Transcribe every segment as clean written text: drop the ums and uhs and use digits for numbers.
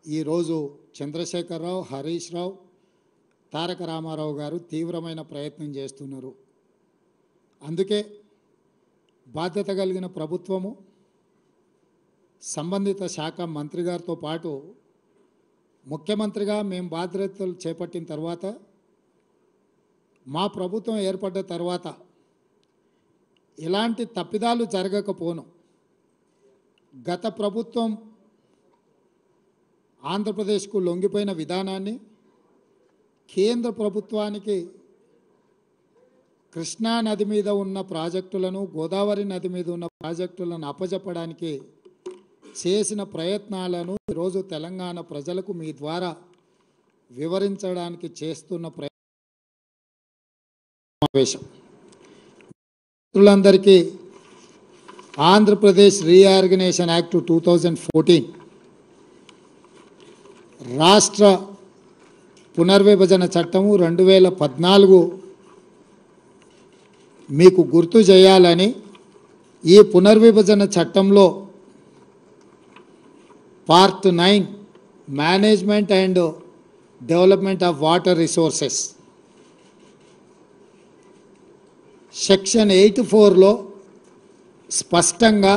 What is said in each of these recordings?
ఈరోజు చంద్రశేఖరరావు, హరీష్ రావు, తారక రామారావు గారు తీవ్రమైన ప్రయత్నం చేస్తున్నారు. అందుకే బాధ్యత కలిగిన ప్రభుత్వము సంబంధిత శాఖ మంత్రి గారితో పాటు ముఖ్యమంత్రిగా మేము బాధ్యతలు చేపట్టిన తర్వాత మా ప్రభుత్వం ఏర్పడ్డ తర్వాత ఎలాంటి తప్పిదాలు జరగకపోను గత ప్రభుత్వం ఆంధ్రప్రదేశ్కు లొంగిపోయిన విధానాన్ని కేంద్ర ప్రభుత్వానికి కృష్ణా నది మీద ఉన్న ప్రాజెక్టులను, గోదావరి నది మీద ఉన్న ప్రాజెక్టులను అప్పజెప్పడానికి చేసిన ప్రయత్నాలను ఈరోజు తెలంగాణ ప్రజలకు మీ ద్వారా వివరించడానికి చేస్తున్న సమావేశం. మిత్రులందరికీ ఆంధ్రప్రదేశ్ రీఆర్గనైజేషన్ యాక్ట్ 2014 రాష్ట్ర పునర్విభజన చట్టము 2014 మీకు గుర్తు చేయాలని ఈ పునర్విభజన చట్టంలో part 9 management and development of water resources section 84లో స్పష్టంగా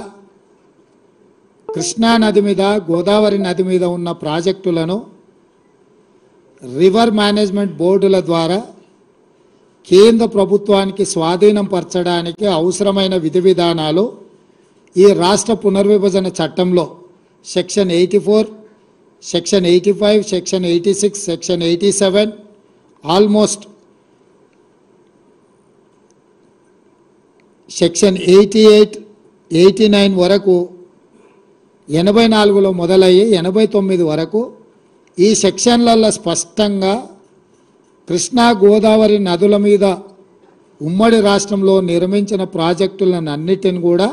కృష్ణా నది మీద, గోదావరి నది మీద ఉన్న ప్రాజెక్టులను రివర్ మేనేజ్మెంట్ బోర్డుల ద్వారా కేంద్ర ప్రభుత్వానికి స్వాధీనం పరచడానికి అవసరమైన విధి విధానాలు ఈ రాష్ట్ర పునర్విభజన చట్టంలో section 84, section 85, section 86, section 87 almost section 88, 89 వరకు 84లో మొదలయ్యి 89 వరకు ఈ సెక్షన్లలో స్పష్టంగా కృష్ణా గోదావరి నదుల మీద ఉమ్మడి రాష్ట్రంలో నిర్మించిన ప్రాజెక్టులను అన్నిటిని కూడా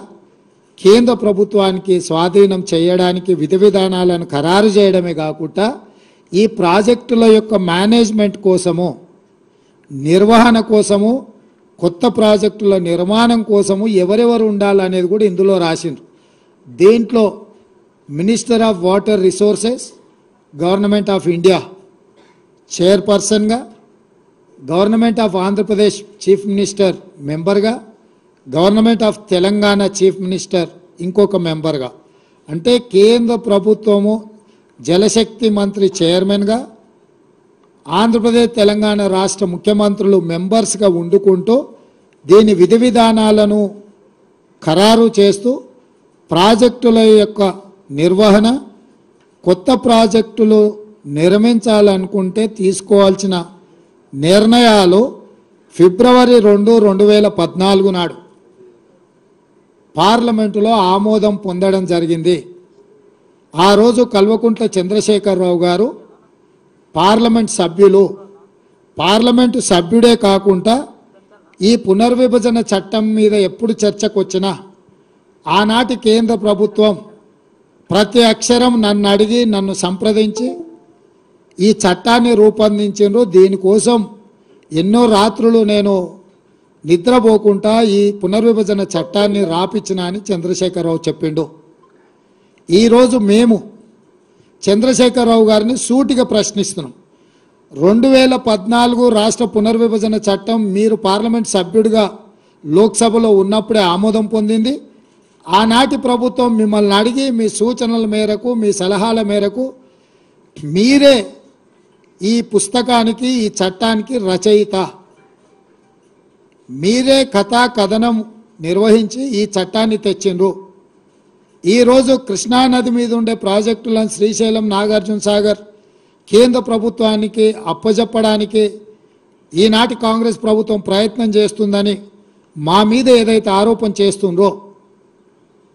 కేంద్ర ప్రభుత్వానికి స్వాధీనం చేయడానికి విధి విధానాలను ఖరారు చేయడమే కాకుండా ఈ ప్రాజెక్టుల యొక్క మేనేజ్మెంట్ కోసము, నిర్వహణ కోసము, కొత్త ప్రాజెక్టుల నిర్మాణం కోసము ఎవరెవరు ఉండాలనేది కూడా ఇందులో రాసిండ్రు. దీంట్లో minister of water resources, government of India చైర్పర్సన్గా, government of Andhra Pradesh chief minister మెంబర్గా, government of Telangana chief minister ఇంకొక మెంబర్గా, అంటే కేంద్ర ప్రభుత్వము జలశక్తి మంత్రి చైర్మన్గా, ఆంధ్రప్రదేశ్ తెలంగాణ రాష్ట్ర ముఖ్యమంత్రులు మెంబర్స్గా వండుకుంటూ దీని విధి విధానాలను ఖరారు చేస్తూ ప్రాజెక్టుల యొక్క నిర్వహణ, కొత్త ప్రాజెక్టులు నిర్మించాలనుకుంటే తీసుకోవాల్సిన నిర్ణయాలు ఫిబ్రవరి 2, 2014 నాడు పార్లమెంటులో ఆమోదం పొందడం జరిగింది. ఆ రోజు కల్వకుంట్ల చంద్రశేఖరరావు గారు పార్లమెంటు సభ్యుడే కాకుండా ఈ పునర్విభజన చట్టం మీద ఎప్పుడు చర్చకు వచ్చినా ఆనాటి కేంద్ర ప్రభుత్వం ప్రతి అక్షరం నన్ను అడిగి, నన్ను సంప్రదించి ఈ చట్టాన్ని రూపొందించిండ్రు. దీనికోసం ఎన్నో రాత్రులు నేను నిద్రపోకుండా ఈ పునర్విభజన చట్టాన్ని రాపిచ్చినా అని చంద్రశేఖరరావు చెప్పిండు. ఈరోజు మేము చంద్రశేఖరరావు గారిని సూటిగా ప్రశ్నిస్తున్నాం. 2014 రాష్ట్ర పునర్విభజన చట్టం మీరు పార్లమెంట్ సభ్యుడిగా లోక్సభలో ఉన్నప్పుడే ఆమోదం పొందింది. ఆనాటి ప్రభుత్వం మిమ్మల్ని అడిగి మీ సూచనల మేరకు, మీ సలహాల మేరకు మీరే ఈ పుస్తకానికి, ఈ చట్టానికి రచయిత, మీరే కథా కథనం నిర్వహించి ఈ చట్టాన్ని తెచ్చిండ్రు. ఈరోజు కృష్ణానది మీద ఉండే ప్రాజెక్టులను శ్రీశైలం, నాగార్జున సాగర్ కేంద్ర ప్రభుత్వానికి అప్పజెప్పడానికి ఈనాటి కాంగ్రెస్ ప్రభుత్వం ప్రయత్నం చేస్తుందని మా మీద ఏదైతే ఆరోపణ చేస్తుండ్రో,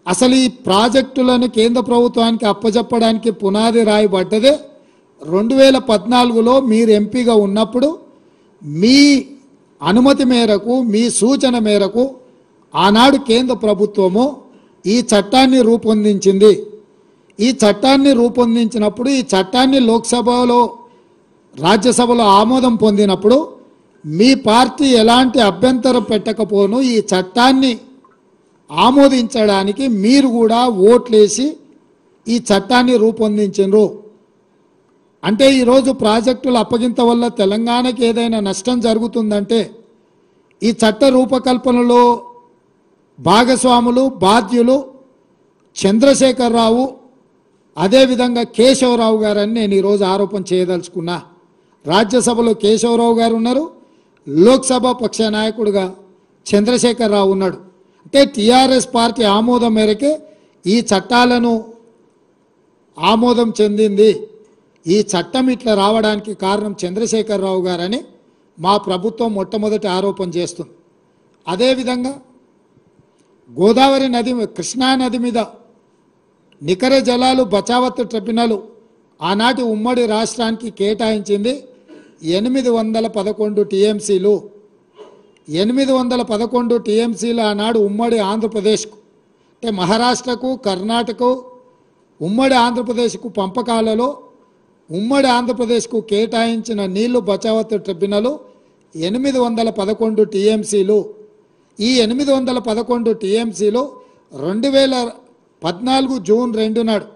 అసలు ఈ ప్రాజెక్టులను కేంద్ర ప్రభుత్వానికి అప్పజెప్పడానికి పునాది రాయబడ్డదే 2014లో మీరు ఎంపీగా ఉన్నప్పుడు మీ అనుమతి మేరకు, మీ సూచన మేరకు ఆనాడు కేంద్ర ప్రభుత్వము ఈ చట్టాన్ని రూపొందించింది. ఈ చట్టాన్ని రూపొందించినప్పుడు ఈ చట్టాన్ని లోక్సభలో, రాజ్యసభలో ఆమోదం పొందినప్పుడు మీ పార్టీ ఎలాంటి అభ్యంతరం పెట్టకపోను ఈ చట్టాన్ని ఆమోదించడానికి మీరు కూడా ఓట్లేసి ఈ చట్టాన్ని రూపొందించారు. అంటే ఈరోజు ప్రాజెక్టుల అప్పగింత వల్ల తెలంగాణకి ఏదైనా నష్టం జరుగుతుందంటే ఈ చట్ట రూపకల్పనలో భాగస్వాములు బాధ్యులు చంద్రశేఖరరావు అదేవిధంగా కేశవరావు గారని నేను ఈరోజు ఆరోపణ చేయదలుచుకున్నా. రాజ్యసభలో కేశవరావు గారు ఉన్నారు, లోక్సభ పక్ష నాయకుడిగా చంద్రశేఖరరావు ఉన్నాడు. అంటే టీఆర్ఎస్ పార్టీ ఆమోదం మేరకే ఈ చట్టాలను ఆమోదం చెందింది. ఈ చట్టం ఇట్లా రావడానికి కారణం చంద్రశేఖరరావు గారని మా ప్రభుత్వం మొట్టమొదటి ఆరోపణ చేస్తుంది. అదేవిధంగా గోదావరి నది కృష్ణా నది మీద నికర జలాలు బచావత్ ట్రిబ్యునల్ ఆనాటి ఉమ్మడి రాష్ట్రానికి కేటాయించింది 811 టీఎంసీలు. 811 టీఎంసీలు ఆనాడు ఉమ్మడి ఆంధ్రప్రదేశ్కు అంటే మహారాష్ట్రకు కర్ణాటకకు ఉమ్మడి ఆంధ్రప్రదేశ్కు పంపకాలలో ఉమ్మడి ఆంధ్రప్రదేశ్కు కేటాయించిన నీళ్లు బచావత్ ట్రిబ్యునల్ 811 టీఎంసీలు. ఈ 811 టీఎంసీలు 2014 జూన్ 2 నాడు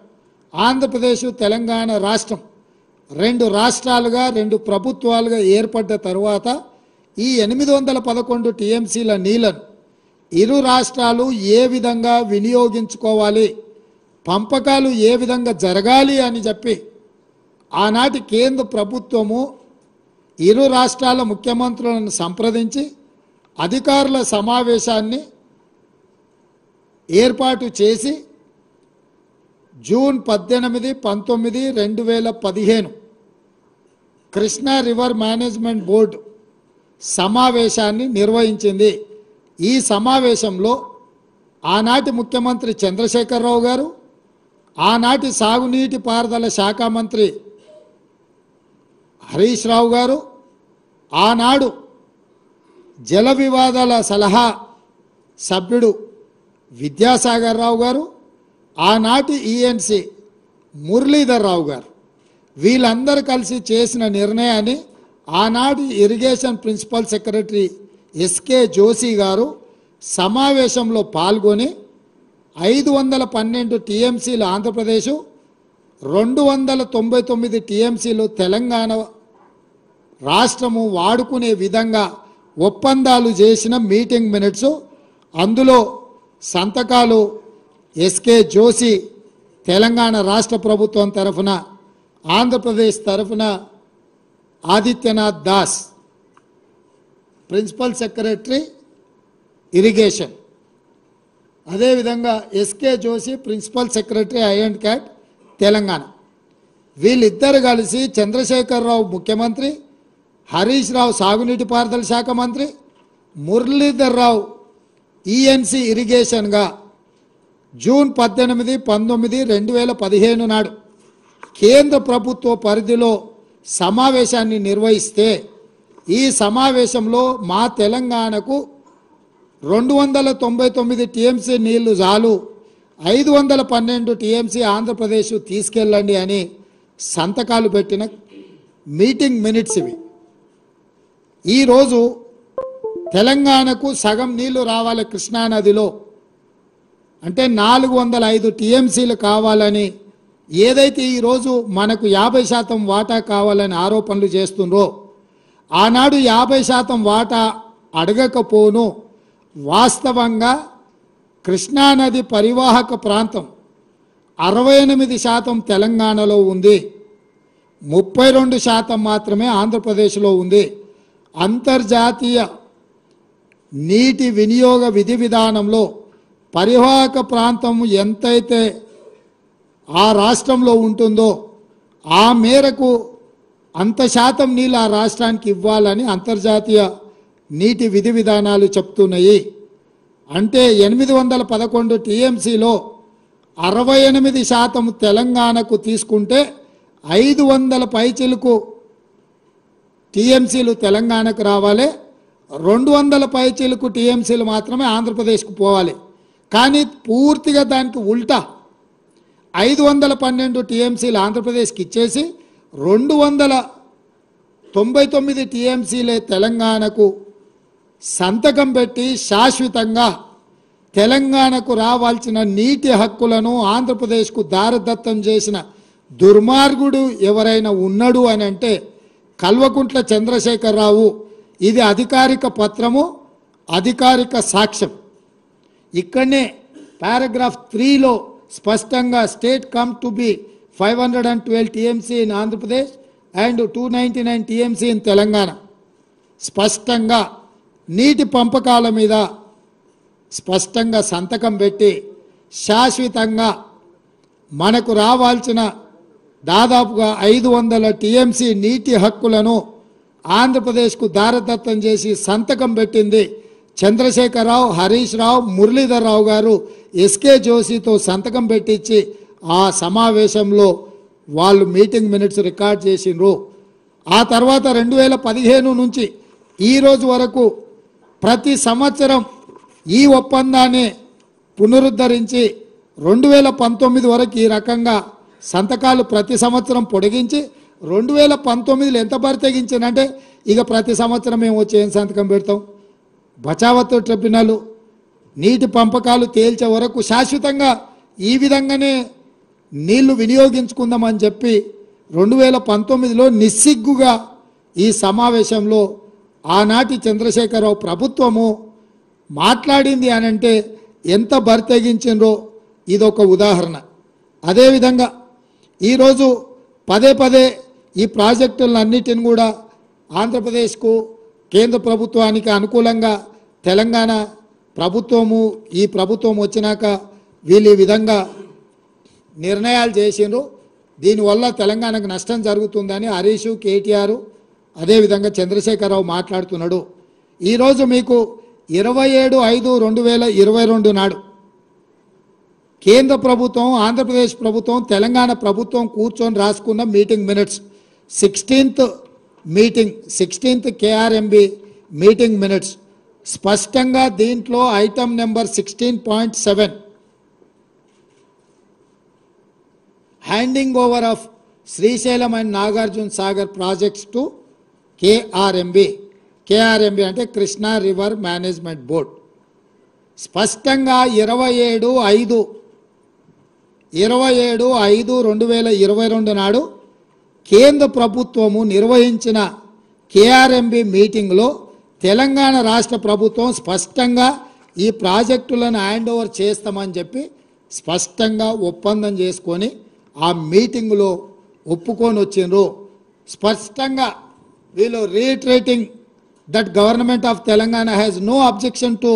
ఆంధ్రప్రదేశ్ తెలంగాణ రాష్ట్రం రెండు రాష్ట్రాలుగా రెండు ప్రభుత్వాలుగా ఏర్పడ్డ తర్వాత ఈ 811 టీఎంసీల నీళ్లను ఇరు రాష్ట్రాలు ఏ విధంగా వినియోగించుకోవాలి, పంపకాలు ఏ విధంగా జరగాలి అని చెప్పి ఆనాటి కేంద్ర ప్రభుత్వము ఇరు రాష్ట్రాల ముఖ్యమంత్రులను సంప్రదించి అధికారుల సమావేశాన్ని ఏర్పాటు చేసి June 18, 19, 2015 Krishna river management board సమావేశాన్ని నిర్వహించింది. ఈ సమావేశంలో ఆనాటి ముఖ్యమంత్రి చంద్రశేఖరరావు గారు, ఆనాటి సాగునీటి పారుదల శాఖ మంత్రి హరీష్ రావు గారు, ఆనాడు జల వివాదాల సలహా సభ్యుడు విద్యాసాగర్ రావు గారు, ఆనాటి ఈఎన్సి మురళీధర్ రావు గారు వీళ్ళందరూ కలిసి చేసిన నిర్ణయాన్ని ఆనాటి irrigation principal secretary S K Joshi గారు సమావేశంలో పాల్గొని 512 టీఎంసీలు ఆంధ్రప్రదేశ్, 299 టీఎంసీలు తెలంగాణ రాష్ట్రము వాడుకునే విధంగా ఒప్పందాలు చేసిన మీటింగ్ మినిట్స్, అందులో సంతకాలు ఎస్కే జోషి తెలంగాణ రాష్ట్ర ప్రభుత్వం తరఫున, ఆంధ్రప్రదేశ్ తరఫున Adityanath Das principal secretary irrigation, అదేవిధంగా SK Joshi principal secretary I&CAD Telangana, వీళ్ళిద్దరు కలిసి చంద్రశేఖరరావు ముఖ్యమంత్రి, హరీష్ రావు సాగునీటి పారుదల శాఖ మంత్రి, మురళీధర్ రావు ఈఎన్సి ఇరిగేషన్గా జూన్ 18, 19, 2015 నాడు కేంద్ర ప్రభుత్వ పరిధిలో సమావేశాన్ని నిర్వహిస్తే ఈ సమావేశంలో మా తెలంగాణకు 299 టీఎంసీ నీళ్లు చాలు, 512 టీఎంసీ ఆంధ్రప్రదేశ్ తీసుకెళ్ళండి అని సంతకాలు పెట్టిన మీటింగ్ మినిట్స్ ఇవి. ఈరోజు తెలంగాణకు సగం నీళ్లు రావాలి కృష్ణానదిలో అంటే 405 టీఎంసీలు కావాలని ఏదైతే ఈరోజు మనకు 50% వాటా కావాలని ఆరోపణలు చేస్తుండ్రో, ఆనాడు 50% వాటా అడగకపోను. వాస్తవంగా కృష్ణానది పరివాహక ప్రాంతం 68% తెలంగాణలో ఉంది, 32% మాత్రమే ఆంధ్రప్రదేశ్లో ఉంది. అంతర్జాతీయ నీటి వినియోగ విధి విధానంలో పరివాహక ప్రాంతం ఎంతైతే ఆ రాష్ట్రంలో ఉంటుందో ఆ మేరకు అంత శాతం నీళ్ళు ఆ రాష్ట్రానికి ఇవ్వాలని అంతర్జాతీయ నీటి విధి విధానాలు చెప్తున్నాయి. అంటే 811 టీఎంసీలో 68% తెలంగాణకు తీసుకుంటే 500 పైచిలకు టీఎంసీలు తెలంగాణకు రావాలి, 200 పైచిలకు టీఎంసీలు మాత్రమే ఆంధ్రప్రదేశ్కు పోవాలి. కానీ పూర్తిగా దానికి ఉల్టా 512 టీఎంసీలు ఆంధ్రప్రదేశ్కి ఇచ్చేసి 299 టీఎంసీలే తెలంగాణకు సంతకం పెట్టి శాశ్వతంగా తెలంగాణకు రావాల్సిన నీటి హక్కులను ఆంధ్రప్రదేశ్కు దారదత్తం చేసిన దుర్మార్గుడు ఎవరైనా ఉన్నాడు అని అంటే కల్వకుంట్ల చంద్రశేఖరరావు. ఇది అధికారిక పత్రము, అధికారిక సాక్ష్యం. ఇక్కడనే పారాగ్రాఫ్ 3లో స్పష్టంగా state come to be 512 TMC in Andhra Pradesh and 299 TMC in Telangana స్పష్టంగా నీటి పంపకాల మీద స్పష్టంగా సంతకం పెట్టి శాశ్వతంగా మనకు రావాల్సిన దాదాపుగా 500 టీఎంసీ నీటి హక్కులను ఆంధ్రప్రదేశ్కు దారదత్తం చేసి సంతకం పెట్టింది చంద్రశేఖరరావు, హరీష్ రావు, మురళీధర్ రావు గారు ఎస్కే జోషితో సంతకం పెట్టించి ఆ సమావేశంలో వాళ్ళు మీటింగ్ మినిట్స్ రికార్డ్ చేసిండ్రు. ఆ తర్వాత 2015 నుంచి ఈ రోజు వరకు ప్రతి సంవత్సరం ఈ ఒప్పందాన్ని పునరుద్ధరించి 2019 వరకు ఈ రకంగా సంతకాలు ప్రతి సంవత్సరం పొడిగించి 2019లో ఎంత బరితెగించిందంటే ఇక ప్రతి సంవత్సరం మేము వచ్చి ఏం సంతకం పెడతాం. బచావత్ ట్రిబ్యునల్ నీటి పంపకాలు తేల్చే వరకు శాశ్వతంగా ఈ విధంగానే నీళ్లు వినియోగించుకుందామని చెప్పి 2019లో నిస్సిగ్గుగా ఈ సమావేశంలో ఆనాటి చంద్రశేఖరరావు ప్రభుత్వము మాట్లాడింది అనంటే ఎంత బరితెగించిండ్రో ఇదొక ఉదాహరణ. అదేవిధంగా ఈరోజు పదే పదే ఈ ప్రాజెక్టులన్నిటిని కూడా ఆంధ్రప్రదేశ్కు కేంద్ర ప్రభుత్వానికి అనుకూలంగా తెలంగాణ ప్రభుత్వము ఈ ప్రభుత్వం వచ్చినాక వీళ్ళు ఈ విధంగా నిర్ణయాలు చేసిండ్రు. దీనివల్ల తెలంగాణకు నష్టం జరుగుతుందని హరీష్, కేటీఆర్ అదేవిధంగా చంద్రశేఖరరావు మాట్లాడుతున్నాడు. ఈరోజు మీకు 27/5/2022 నాడు కేంద్ర ప్రభుత్వం, ఆంధ్రప్రదేశ్ ప్రభుత్వం, తెలంగాణ ప్రభుత్వం కూర్చొని రాసుకున్న meeting minutes 16th KRMB meeting minutes స్పష్టంగా దీంట్లో item number 16.7 handing over of Srisailam and Nagarjuna Sagar projects to KRMB. KRMB అంటే కృష్ణా రివర్ మేనేజ్మెంట్ బోర్డ్. స్పష్టంగా 27/5/2022 నాడు కేంద్ర ప్రభుత్వము నిర్వహించిన కేఆర్ఎంబి మీటింగ్లో తెలంగాణ రాష్ట్ర ప్రభుత్వం స్పష్టంగా ఈ ప్రాజెక్టులను హ్యాండ్ ఓవర్ చేస్తామని చెప్పి స్పష్టంగా ఒప్పందం చేసుకొని ఆ మీటింగ్లో ఒప్పుకొని వచ్చిండ్రు. స్పష్టంగా వీళ్ళు reiterating that government of Telangana has no objection to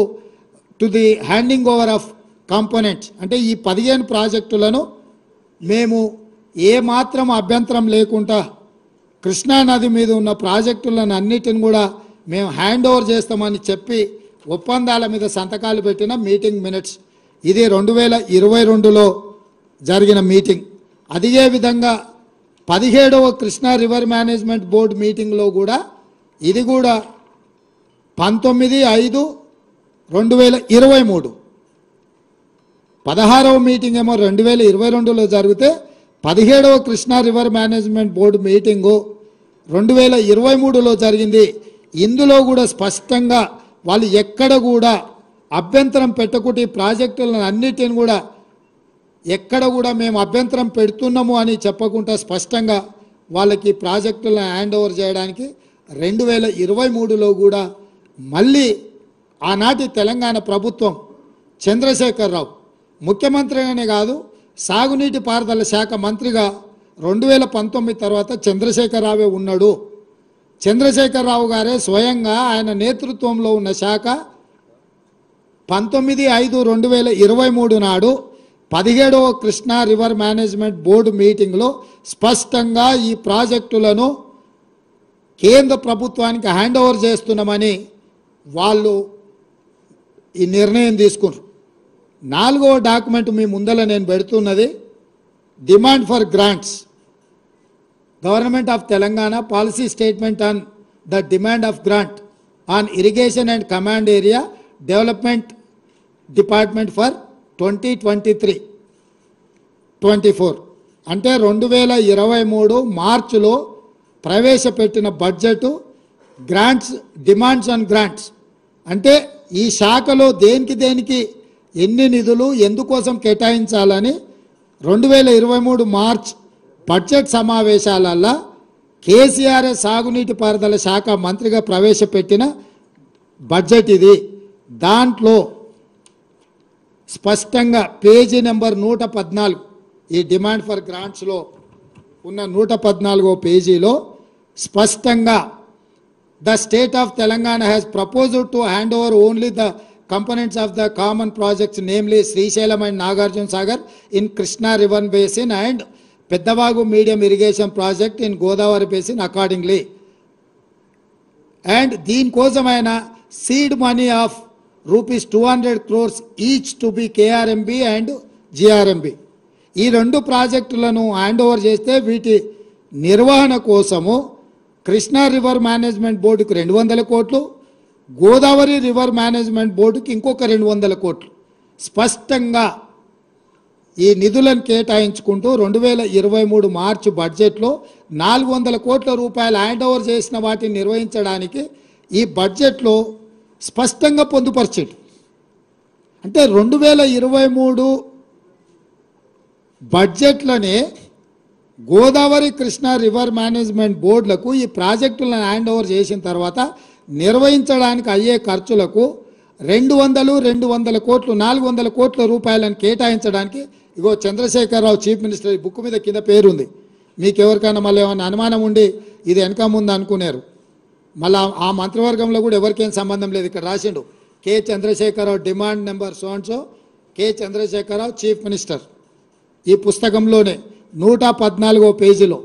the handing over of components. అంటే ఈ 15 ప్రాజెక్టులను మేము ఏమాత్రం అభ్యంతరం లేకుండా కృష్ణానది మీద ఉన్న ప్రాజెక్టులను అన్నిటిని కూడా మేము హ్యాండ్ ఓవర్ చేస్తామని చెప్పి ఒప్పందాల మీద సంతకాలు పెట్టిన మీటింగ్ మినిట్స్. ఇది 2022లో జరిగిన మీటింగ్. అదే విధంగా 17వ కృష్ణా రివర్ మేనేజ్మెంట్ బోర్డు మీటింగ్లో కూడా ఇది కూడా 19/5/2023 16వ మీటింగ్ ఏమో 2022లో జరిగితే 17వ Krishna river management board meeting 2023లో జరిగింది. ఇందులో కూడా స్పష్టంగా వాళ్ళు ఎక్కడ కూడా అభ్యంతరం పెట్టకుండా ఈ ప్రాజెక్టులను అన్నిటిని కూడా ఎక్కడ కూడా మేము అభ్యంతరం పెడుతున్నాము అని చెప్పకుండా స్పష్టంగా వాళ్ళకి ప్రాజెక్టులను హ్యాండ్ ఓవర్ చేయడానికి 2023లో కూడా మళ్ళీ ఆనాటి తెలంగాణ ప్రభుత్వం చంద్రశేఖరరావు ముఖ్యమంత్రిగానే కాదు సాగునీటి పారుదల శాఖ మంత్రిగా 2019 తర్వాత చంద్రశేఖరరావే ఉన్నాడు. చంద్రశేఖరరావు గారే స్వయంగా ఆయన నేతృత్వంలో ఉన్న శాఖ 19/5/2023 నాడు 17వ కృష్ణా రివర్ మేనేజ్మెంట్ బోర్డు మీటింగ్లో స్పష్టంగా ఈ ప్రాజెక్టులను కేంద్ర ప్రభుత్వానికి హ్యాండ్ ఓవర్ చేస్తున్నామని వాళ్ళు ఈ నిర్ణయం తీసుకున్నారు. 4వ డాక్యుమెంట్ మీ ముందర నేను పెడుతున్నది demand for grants government of Telangana policy statement on the demand of grant on irrigation and command area development department for 2023-24 అంటే 2023 మార్చిలో ప్రవేశపెట్టిన budget grants demands on grants అంటే ఈ శాఖలో దేనికి ఎన్ని నిధులు ఎందుకోసం కేటాయించాలని 2023 మార్చ్ బడ్జెట్ సమావేశాలలో కేసీఆర్ సాగునీటి పారుదల శాఖ మంత్రిగా ప్రవేశపెట్టిన బడ్జెట్ ఇది. దాంట్లో స్పష్టంగా పేజీ నెంబర్ 114 ఈ డిమాండ్ ఫర్ గ్రాంట్స్లో ఉన్న 114వ పేజీలో స్పష్టంగా the state of Telangana has proposed to hand over only the components of the common projects, namely Srisailam and Nagarjuna Sagar in Krishna River Basin and Peddavagu Medium Irrigation Project in Godavari Basin accordingly. And దీని కోసమైన seed money of rupees 200 crores each to be KRMB and GRMB. ఈ రెండు ప్రాజెక్టులను hand over చేస్తే వీటి నిర్వహణ కోసము Krishna river management బోర్డుకు 200 కోట్లు, గోదావరి రివర్ మేనేజ్మెంట్ బోర్డుకి ఇంకొక 200 కోట్లు స్పష్టంగా ఈ నిధులను కేటాయించుకుంటూ 2023 మార్చి బడ్జెట్లో 400 కోట్ల రూపాయలు హ్యాండ్ ఓవర్ చేసిన వాటిని నిర్వహించడానికి ఈ బడ్జెట్లో స్పష్టంగా పొందుపరిచాడు. అంటే 2023 బడ్జెట్లోనే గోదావరి కృష్ణా రివర్ మేనేజ్మెంట్ బోర్డులకు ఈ ప్రాజెక్టులను హ్యాండ్ ఓవర్ చేసిన తర్వాత నిర్వహించడానికి అయ్యే ఖర్చులకు 200 కోట్లు 400 కోట్ల రూపాయలను కేటాయించడానికి ఇగో చంద్రశేఖరరావు చీఫ్ మినిస్టర్ బుక్ మీద కింద పేరుంది. మీకు ఎవరికైనా మళ్ళీ ఏమైనా అనుమానం ఉండి ఇది వెనక ముందు అనుకున్నారు, మళ్ళీ ఆ మంత్రివర్గంలో కూడా ఎవరికేం సంబంధం లేదు. ఇక్కడ రాసిండు K Chandrashekar Rao demand number so K Chandrashekar Rao chief minister. ఈ పుస్తకంలోనే 114వ పేజీలో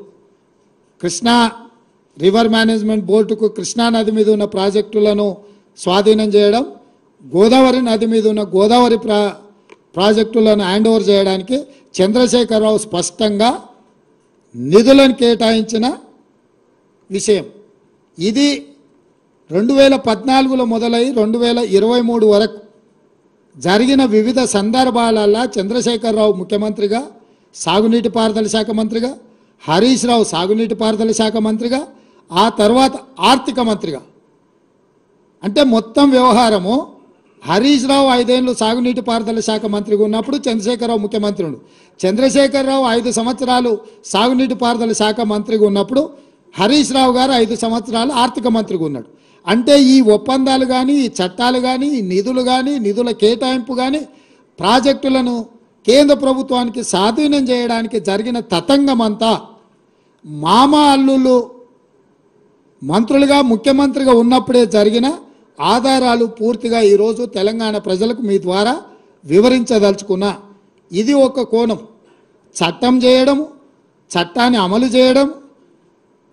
కృష్ణా రివర్ మేనేజ్మెంట్ బోర్డుకు కృష్ణా నది మీద ఉన్న ప్రాజెక్టులను స్వాధీనం చేయడం, గోదావరి నది మీద ఉన్న గోదావరి ప్రాజెక్టులను హ్యాండ్ ఓవర్ చేయడానికి చంద్రశేఖరరావు స్పష్టంగా నిధులను కేటాయించిన విషయం. ఇది 2014లో మొదలై 2023 వరకు జరిగిన వివిధ సందర్భాలలో చంద్రశేఖరరావు ముఖ్యమంత్రిగా, సాగునీటి పారుదల శాఖ మంత్రిగా, హరీష్ రావు సాగునీటి పారుదల శాఖ మంత్రిగా, ఆ తర్వాత ఆర్థిక మంత్రిగా, అంటే మొత్తం వ్యవహారము హరీష్ రావు 5 ఏళ్ళు సాగునీటి పారుదల శాఖ మంత్రిగా ఉన్నప్పుడు చంద్రశేఖరరావు ముఖ్యమంత్రి ఉండు. చంద్రశేఖరరావు 5 సంవత్సరాలు సాగునీటి పారుదల శాఖ మంత్రిగా ఉన్నప్పుడు హరీష్ రావు గారు 5 సంవత్సరాలు ఆర్థిక మంత్రిగా ఉన్నాడు. అంటే ఈ ఒప్పందాలు కానీ, ఈ చట్టాలు కానీ, ఈ నిధులు కానీ, నిధుల కేటాయింపు కానీ, ప్రాజెక్టులను కేంద్ర ప్రభుత్వానికి స్వాధీనం చేయడానికి జరిగిన తతంగమంతా మామ అల్లుళ్ళు మంత్రులుగా ముఖ్యమంత్రిగా ఉన్నప్పుడే జరిగిన ఆధారాలు పూర్తిగా ఈరోజు తెలంగాణ ప్రజలకు మీ ద్వారా వివరించదలుచుకున్నా. ఇది ఒక కోణం. చట్టం చేయడం, చట్టాన్ని అమలు చేయడం,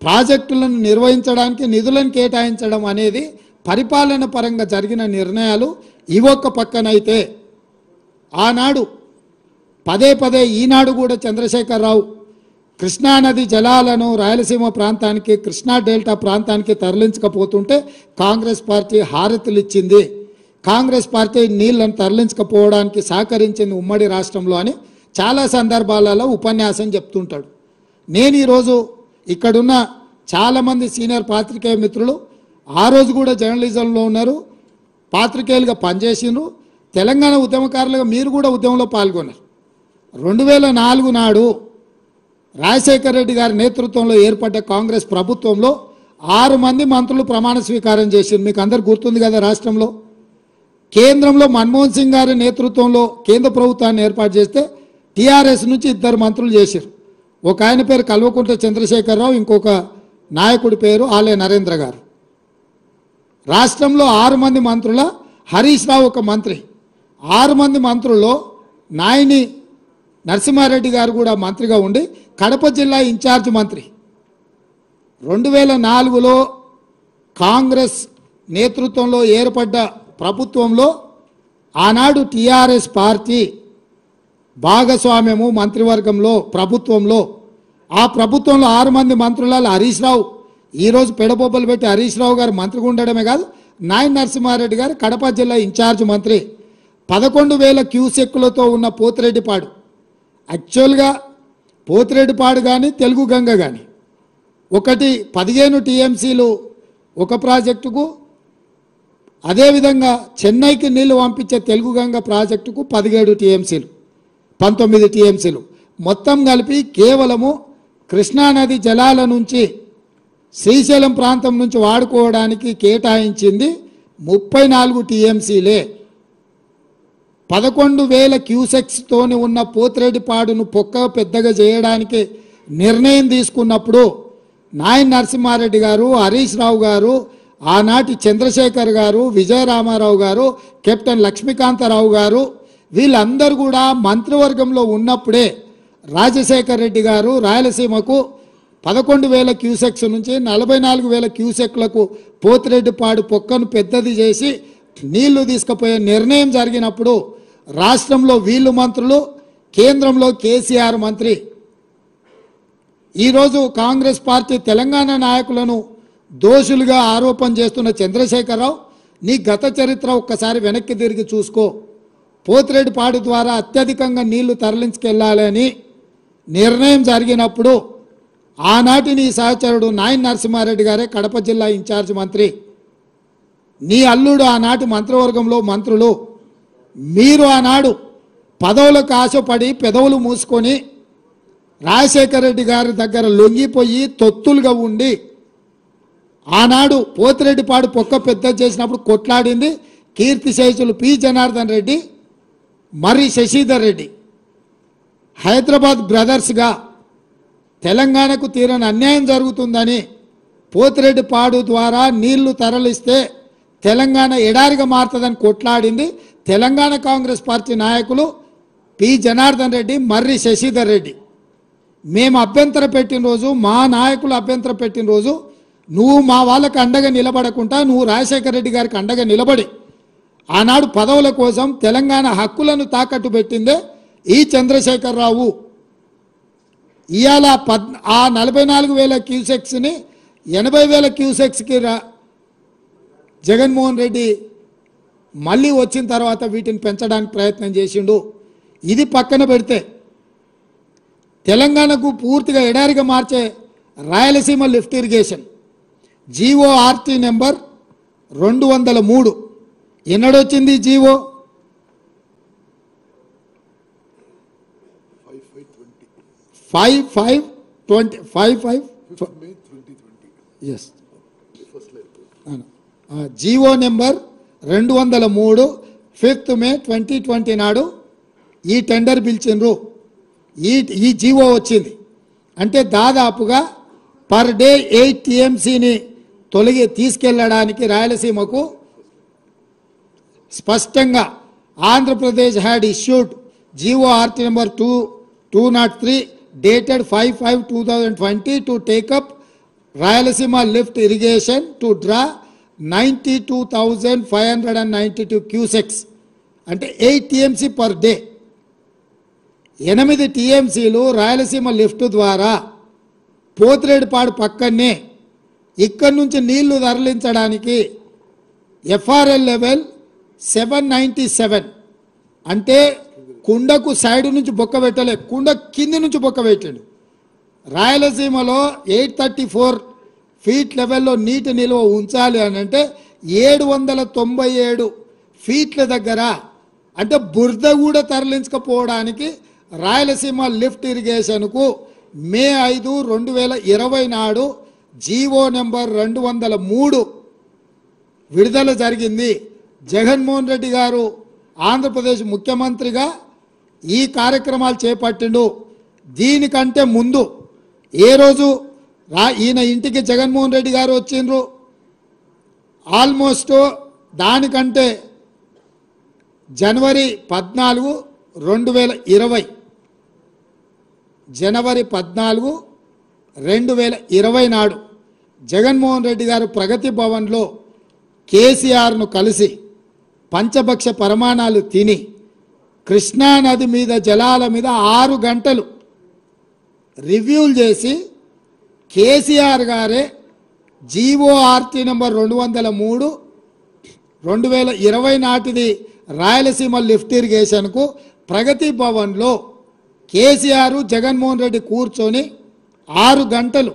ప్రాజెక్టులను నిర్వహించడానికి నిధులను కేటాయించడం అనేది పరిపాలన పరంగా జరిగిన నిర్ణయాలు. ఇవొక పక్కనైతే ఆనాడు పదే ఈనాడు కూడా చంద్రశేఖరరావు కృష్ణానది జలాలను రాయలసీమ ప్రాంతానికి, కృష్ణా డెల్టా ప్రాంతానికి తరలించకపోతుంటే కాంగ్రెస్ పార్టీ హారతులు ఇచ్చింది, కాంగ్రెస్ పార్టీ నీళ్లను తరలించకపోవడానికి సహకరించింది ఉమ్మడి రాష్ట్రంలో అని చాలా సందర్భాలలో ఉపన్యాసం చెప్తుంటాడు. నేను ఈరోజు ఇక్కడున్న చాలామంది సీనియర్ పాత్రికేయ మిత్రులు ఆ రోజు కూడా జర్నలిజంలో ఉన్నారు, పాత్రికేయులుగా పనిచేసిండ్రు, తెలంగాణ ఉద్యమకారులుగా మీరు కూడా ఉద్యమంలో పాల్గొన్నారు. 2004 నాడు రాజశేఖర రెడ్డి గారి నేతృత్వంలో ఏర్పడ్డ కాంగ్రెస్ ప్రభుత్వంలో 6 మంది మంత్రులు ప్రమాణ స్వీకారం చేసింది. మీకు అందరు గుర్తుంది కదా. రాష్ట్రంలో కేంద్రంలో మన్మోహన్ సింగ్ గారి నేతృత్వంలో కేంద్ర ప్రభుత్వాన్ని ఏర్పాటు చేస్తే టీఆర్ఎస్ నుంచి 2 మంత్రులు చేశారు. ఒక ఆయన పేరు కల్వకుంట్ల చంద్రశేఖరరావు, ఇంకొక నాయకుడి పేరు ఆలే నరేంద్ర గారు. రాష్ట్రంలో 6 మంది మంత్రుల హరీష్ రావు ఒక మంత్రి. 6 మంది మంత్రుల్లో నాయని నరసింహారెడ్డి గారు కూడా మంత్రిగా ఉండి కడప జిల్లా ఇన్ఛార్జ్ మంత్రి. 2004లో కాంగ్రెస్ నేతృత్వంలో ఏర్పడ్డ ప్రభుత్వంలో ఆనాడు టీఆర్ఎస్ పార్టీ భాగస్వామ్యము మంత్రివర్గంలో ప్రభుత్వంలో, ఆ ప్రభుత్వంలో 6 మంది మంత్రులలో హరీష్ రావు, ఈరోజు పెడబొబ్బలు పెట్టి హరీష్ రావు గారు మంత్రిగా ఉండడమే కాదు, నాయని నరసింహారెడ్డి గారు కడప జిల్లా ఇన్ఛార్జ్ మంత్రి. 11,000 క్యూసెక్కులతో ఉన్న పోతిరెడ్డిపాడు, యాక్చువల్గా పోతిరెడ్డిపాడు కానీ తెలుగు గంగ కానీ ఒకటి 15 టీఎంసీలు ఒక ప్రాజెక్టుకు, అదేవిధంగా చెన్నైకి నీళ్లు పంపించే తెలుగు గంగ ప్రాజెక్టుకు 17 టీఎంసీలు 19 టీఎంసీలు మొత్తం కలిపి కేవలము కృష్ణానది జలాల నుంచి శ్రీశైలం ప్రాంతం నుంచి వాడుకోవడానికి కేటాయించింది 34 టీఎంసీలే. 11,000 క్యూసెక్స్తోని ఉన్న పోతిరెడ్డిపాడును పొక్క పెద్దగా చేయడానికి నిర్ణయం తీసుకున్నప్పుడు నాయన్ నరసింహారెడ్డి గారు, హరీష్ రావు గారు, ఆనాటి చంద్రశేఖర్ గారు, విజయరామారావు గారు, కెప్టెన్ లక్ష్మీకాంతరావు గారు వీళ్ళందరూ కూడా మంత్రివర్గంలో ఉన్నప్పుడే రాజశేఖర్ రెడ్డి గారు రాయలసీమకు 11,000 క్యూసెక్స్ నుంచి 44,000 క్యూసెక్లకు పోతిరెడ్డిపాడు పొక్కను పెద్దది చేసి నీళ్లు తీసుకుపోయే నిర్ణయం జరిగినప్పుడు రాష్ట్రంలో వీళ్ళు మంత్రులు, కేంద్రంలో కేసీఆర్ మంత్రి. ఈరోజు కాంగ్రెస్ పార్టీ తెలంగాణ నాయకులను దోషులుగా ఆరోపణ చేస్తున్న చంద్రశేఖరరావు, నీ గత చరిత్ర ఒక్కసారి వెనక్కి తిరిగి చూసుకో. పోతిరెడ్డిపాడు ద్వారా అత్యధికంగా నీళ్లు తరలించుకెళ్లాలని నిర్ణయం జరిగినప్పుడు ఆనాటి నీ సహచరుడు నాయన్ నరసింహారెడ్డి గారే కడప జిల్లా ఇన్ఛార్జ్ మంత్రి. నీ అల్లుడు ఆనాటి మంత్రివర్గంలో మంత్రులు. మీరు ఆనాడు పదవులకు ఆశపడి పెదవులు మూసుకొని రాజశేఖర రెడ్డి గారి దగ్గర లొంగిపోయి తొత్తులుగా ఉండి ఆనాడు పోతిరెడ్డిపాడు పొక్క పెద్ద చేసినప్పుడు కొట్లాడింది కీర్తిశేషులు పి జనార్దన్ రెడ్డి, మరి శశిధర్ రెడ్డి. హైదరాబాద్ బ్రదర్స్గా తెలంగాణకు తీరని అన్యాయం జరుగుతుందని పోతిరెడ్డిపాడు ద్వారా నీళ్లు తరలిస్తే తెలంగాణ ఎడారిగా మారుతుందని కొట్లాడింది తెలంగాణ కాంగ్రెస్ పార్టీ నాయకులు పి జనార్దన్ రెడ్డి, మర్రి శశిధర్ రెడ్డి. మేము అభ్యంతర పెట్టిన రోజు, మా నాయకులు అభ్యంతర పెట్టిన రోజు నువ్వు మా వాళ్ళకి అండగా నిలబడకుండా నువ్వు రాజశేఖర రెడ్డి గారికి అండగా నిలబడి ఆనాడు పదవుల కోసం తెలంగాణ హక్కులను తాకట్టు పెట్టిందే ఈ చంద్రశేఖరరావు. ఇవాళ ఆ 44,000 క్యూసెక్స్ని 80,000 క్యూసెక్స్కి జగన్మోహన్ రెడ్డి మళ్ళీ వచ్చిన తర్వాత వీటిని పెంచడానికి ప్రయత్నం చేసిండు. ఇది పక్కన పెడితే తెలంగాణకు పూర్తిగా ఎడారిగా మార్చే Rayalaseema lift irrigation GORT number 203 ఎన్నడొచ్చింది GO? 5/5/20 yes GO number 203 5th May 2020 నాడు ఈ టెండర్ పిలిచిండ్రు. ఈ జీవో వచ్చింది అంటే దాదాపుగా పర్ డే 8 టీఎంసీని తీసుకెళ్లడానికి రాయలసీమకు స్పష్టంగా Andhra Pradesh had issued GORT number 203 dated 5/5/2020 to take up Rayalaseema lift irrigation to draw 92,592 cusecs అంటే 8 TMC per day. 8 TMCలు రాయలసీమ లిఫ్ట్ ద్వారా పోతిరెడ్డిపాడు పక్కనే ఇక్కడి నుంచి నీళ్లు తరలించడానికి ఎఫ్ఆర్ఎల్ లెవెల్ 797 అంటే కుండకు సైడ్ నుంచి బొక్క పెట్టలే, కుండ కింది నుంచి బొక్క పెట్టాడు. రాయలసీమలో 834 ఫీట్ లెవెల్లో నీటి నిల్వ ఉంచాలి అని అంటే 797 ఫీట్ల దగ్గర అంటే బురద కూడా తరలించకపోవడానికి రాయలసీమ లిఫ్ట్ ఇరిగేషన్కు May 5, 2020 నాడు జీవో నెంబర్ 203 విడుదల జరిగింది. జగన్మోహన్ రెడ్డి గారు ఆంధ్రప్రదేశ్ ముఖ్యమంత్రిగా ఈ కార్యక్రమాలు చేపట్టిండు. దీనికంటే ముందు ఏ రోజు ఈయన ఇంటికి జగన్మోహన్ రెడ్డి గారు వచ్చిండ్రు, ఆల్మోస్ట్ దానికంటే జనవరి 14, 2020 జనవరి 14, 2020 నాడు జగన్మోహన్ రెడ్డి గారు ప్రగతి భవన్లో కేసీఆర్ను కలిసి పంచభక్ష పరమాణాలు తిని కృష్ణానది మీద జలాల మీద 6 గంటలు రివ్యూలు చేసి కేసీఆర్ గారే జీఓఆర్టీ నెంబర్ 203 2020 నాటిది రాయలసీమ లిఫ్ట్ ఇరిగేషన్కు ప్రగతి భవన్లో కేసీఆర్ జగన్మోహన్ రెడ్డి కూర్చొని 6 గంటలు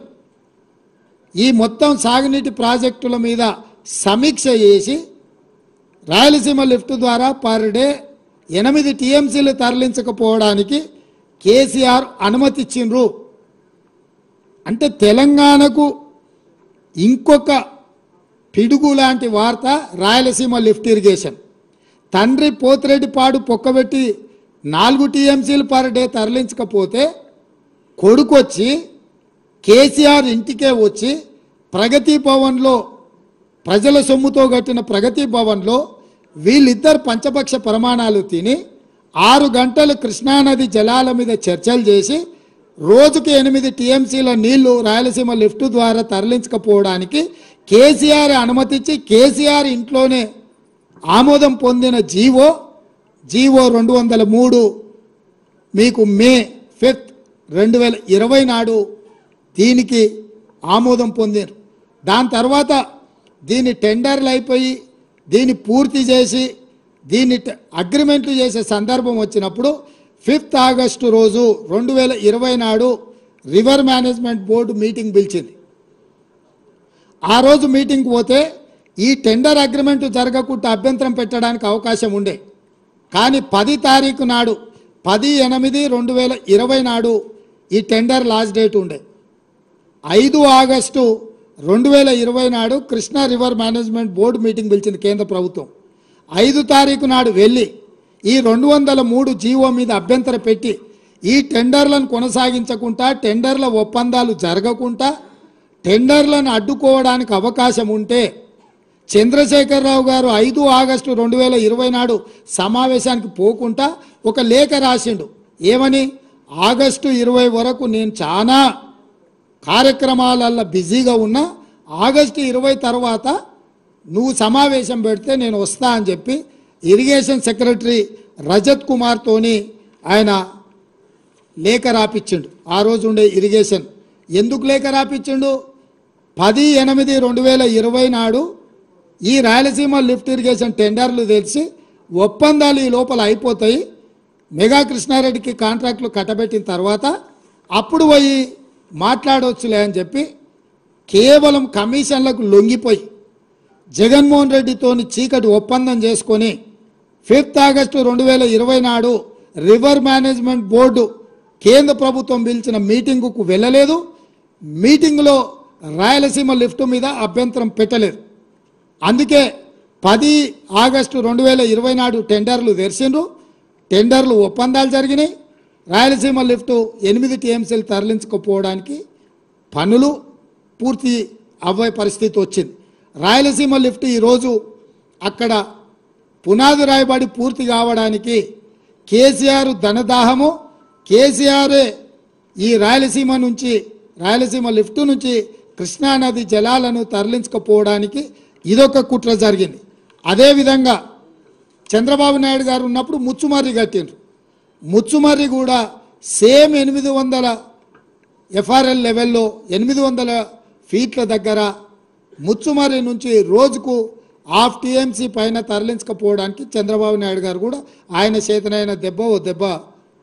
ఈ మొత్తం సాగునీటి ప్రాజెక్టుల మీద సమీక్ష చేసి రాయలసీమ లిఫ్ట్ ద్వారా పర్ డే 8 టీఎంసీలు తరలించకపోవడానికి కేసీఆర్ అనుమతి ఇచ్చిండ్రు. అంటే తెలంగాణకు ఇంకొక పిడుగు లాంటి వార్త రాయలసీమ లిఫ్ట్ ఇరిగేషన్. తండ్రి పోతిరెడ్డిపాడు పొక్కబెట్టి 4 టీఎంసీలు పర్ డే తరలించకపోతే కొడుకు వచ్చి కేసీఆర్ ఇంటికే వచ్చి ప్రగతి భవన్లో ప్రజల సొమ్ముతో కట్టిన ప్రగతి భవన్లో వీళ్ళిద్దరు పంచపక్ష ప్రమాణాలు తిని 6 గంటలు కృష్ణానది జలాల మీద చర్చలు చేసి రోజుకి 8 టీఎంసీల నీళ్లు రాయలసీమ లిఫ్ట్ ద్వారా తరలించకపోవడానికి కేసీఆర్ అనుమతించి కేసీఆర్ ఇంట్లోనే ఆమోదం పొందిన జీవో 203 మీకు మే 5, 2020 నాడు దీనికి ఆమోదం పొందారు. దాని తర్వాత దీని టెండర్లు అయిపోయి దీన్ని పూర్తి చేసి దీన్ని అగ్రిమెంట్లు చేసే సందర్భం వచ్చినప్పుడు 5 ఆగస్టు రోజు 2020 నాడు రివర్ మేనేజ్మెంట్ బోర్డు మీటింగ్ పిలిచింది. ఆ రోజు మీటింగ్కి పోతే ఈ టెండర్ అగ్రిమెంట్ జరగకుండా అభ్యంతరం పెట్టడానికి అవకాశం ఉండే. కానీ 10 తారీఖు నాడు 10/8/2020 నాడు ఈ టెండర్ లాస్ట్ డేట్ ఉండే. 5 ఆగస్టు 2020 నాడు Krishna river management board meeting పిలిచింది కేంద్ర ప్రభుత్వం. 5 తారీఖు నాడు వెళ్ళి ఈ 203 జీవో మీద అభ్యంతరం పెట్టి ఈ టెండర్లను కొనసాగించకుండా టెండర్ల ఒప్పందాలు జరగకుండా టెండర్లను అడ్డుకోవడానికి అవకాశం ఉంటే చంద్రశేఖరరావు గారు 5 ఆగస్టు 2020 నాడు సమావేశానికి పోకుండా ఒక లేఖ రాసిండు. ఏమని? ఆగస్టు 20 వరకు నేను చాలా కార్యక్రమాలలో బిజీగా ఉన్నా, ఆగస్టు 20 తర్వాత నువ్వు సమావేశం పెడితే నేను వస్తా అని చెప్పి ఇరిగేషన్ సెక్రటరీ రజత్ కుమార్తోని ఆయన లేఖ రాపిచ్చిండు. ఆ రోజు ఉండే ఇరిగేషన్ ఎందుకు లేఖ రాపిచ్చిండు? 10/8/2020 నాడు ఈ రాయలసీమ లిఫ్ట్ ఇరిగేషన్ టెండర్లు తెలిసి ఒప్పందాలు ఈ లోపల అయిపోతాయి, మెగా కృష్ణారెడ్డికి కాంట్రాక్టులు కట్టబెట్టిన తర్వాత అప్పుడు పోయి మాట్లాడవచ్చులే అని చెప్పి కేవలం కమిషన్లకు లొంగిపోయి జగన్మోహన్ రెడ్డితోని చీకటి ఒప్పందం చేసుకొని 5 ఆగస్టు 2020 నాడు రివర్ మేనేజ్మెంట్ బోర్డు కేంద్ర ప్రభుత్వం పిలిచిన మీటింగుకు వెళ్ళలేదు. మీటింగ్లో రాయలసీమ లిఫ్ట్ మీద అభ్యంతరం పెట్టలేదు. అందుకే 10 ఆగస్టు 2020 నాడు టెండర్లు తెరిచిండ్రు, టెండర్లు ఒప్పందాలు జరిగినాయి. రాయలసీమ లిఫ్ట్ 8 టీఎంసీలు తరలించకపోవడానికి పనులు పూర్తి అవ్వే పరిస్థితి వచ్చింది. రాయలసీమ లిఫ్ట్ ఈరోజు అక్కడ పునాది రాయబడి పూర్తి కావడానికి కేసీఆర్ ధనదాహము, కేసీఆర్ ఈ రాయలసీమ లిఫ్ట్ నుంచి కృష్ణానది జలాలను తరలించకపోవడానికి ఇదొక కుట్ర జరిగింది. అదేవిధంగా చంద్రబాబు నాయుడు గారు ఉన్నప్పుడు ముచ్చుమర్రి కట్టిండ్రు. ముచ్చుమర్రి కూడా సేమ్ 800 ఎఫ్ఆర్ఎల్ లెవెల్లో 800 ఫీట్ల దగ్గర ముచ్చుమర్రి నుంచి రోజుకు 1/2 టీఎంసీ పైన తరలించకపోవడానికి చంద్రబాబు నాయుడు గారు కూడా ఆయన చేతనైన దెబ్బ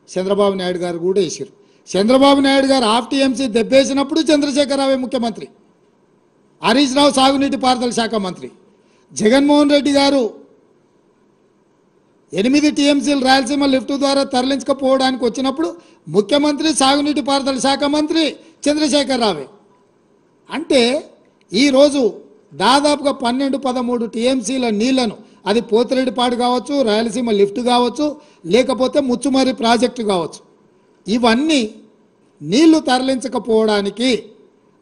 చంద్రబాబు నాయుడు గారు కూడా వేసారు. చంద్రబాబు నాయుడు గారు 1/2 టీఎంసీ దెబ్బేసినప్పుడు చంద్రశేఖరరావే ముఖ్యమంత్రి, హరీష్ రావు సాగునీటి పారుదల శాఖ మంత్రి, జగన్మోహన్ రెడ్డి గారు 8 టీఎంసీలు రాయలసీమ లిఫ్ట్ ద్వారా తరలించకపోవడానికి వచ్చినప్పుడు ముఖ్యమంత్రి సాగునీటి పారుదల శాఖ మంత్రి చంద్రశేఖరరావే. అంటే ఈరోజు దాదాపుగా 12-13 టీఎంసీల నీళ్లను, అది పోతిరెడ్డిపాడు కావచ్చు, రాయలసీమ లిఫ్ట్ కావచ్చు, లేకపోతే ముచ్చుమర్రి ప్రాజెక్టు కావచ్చు, ఇవన్నీ నీళ్లు తరలించకపోవడానికి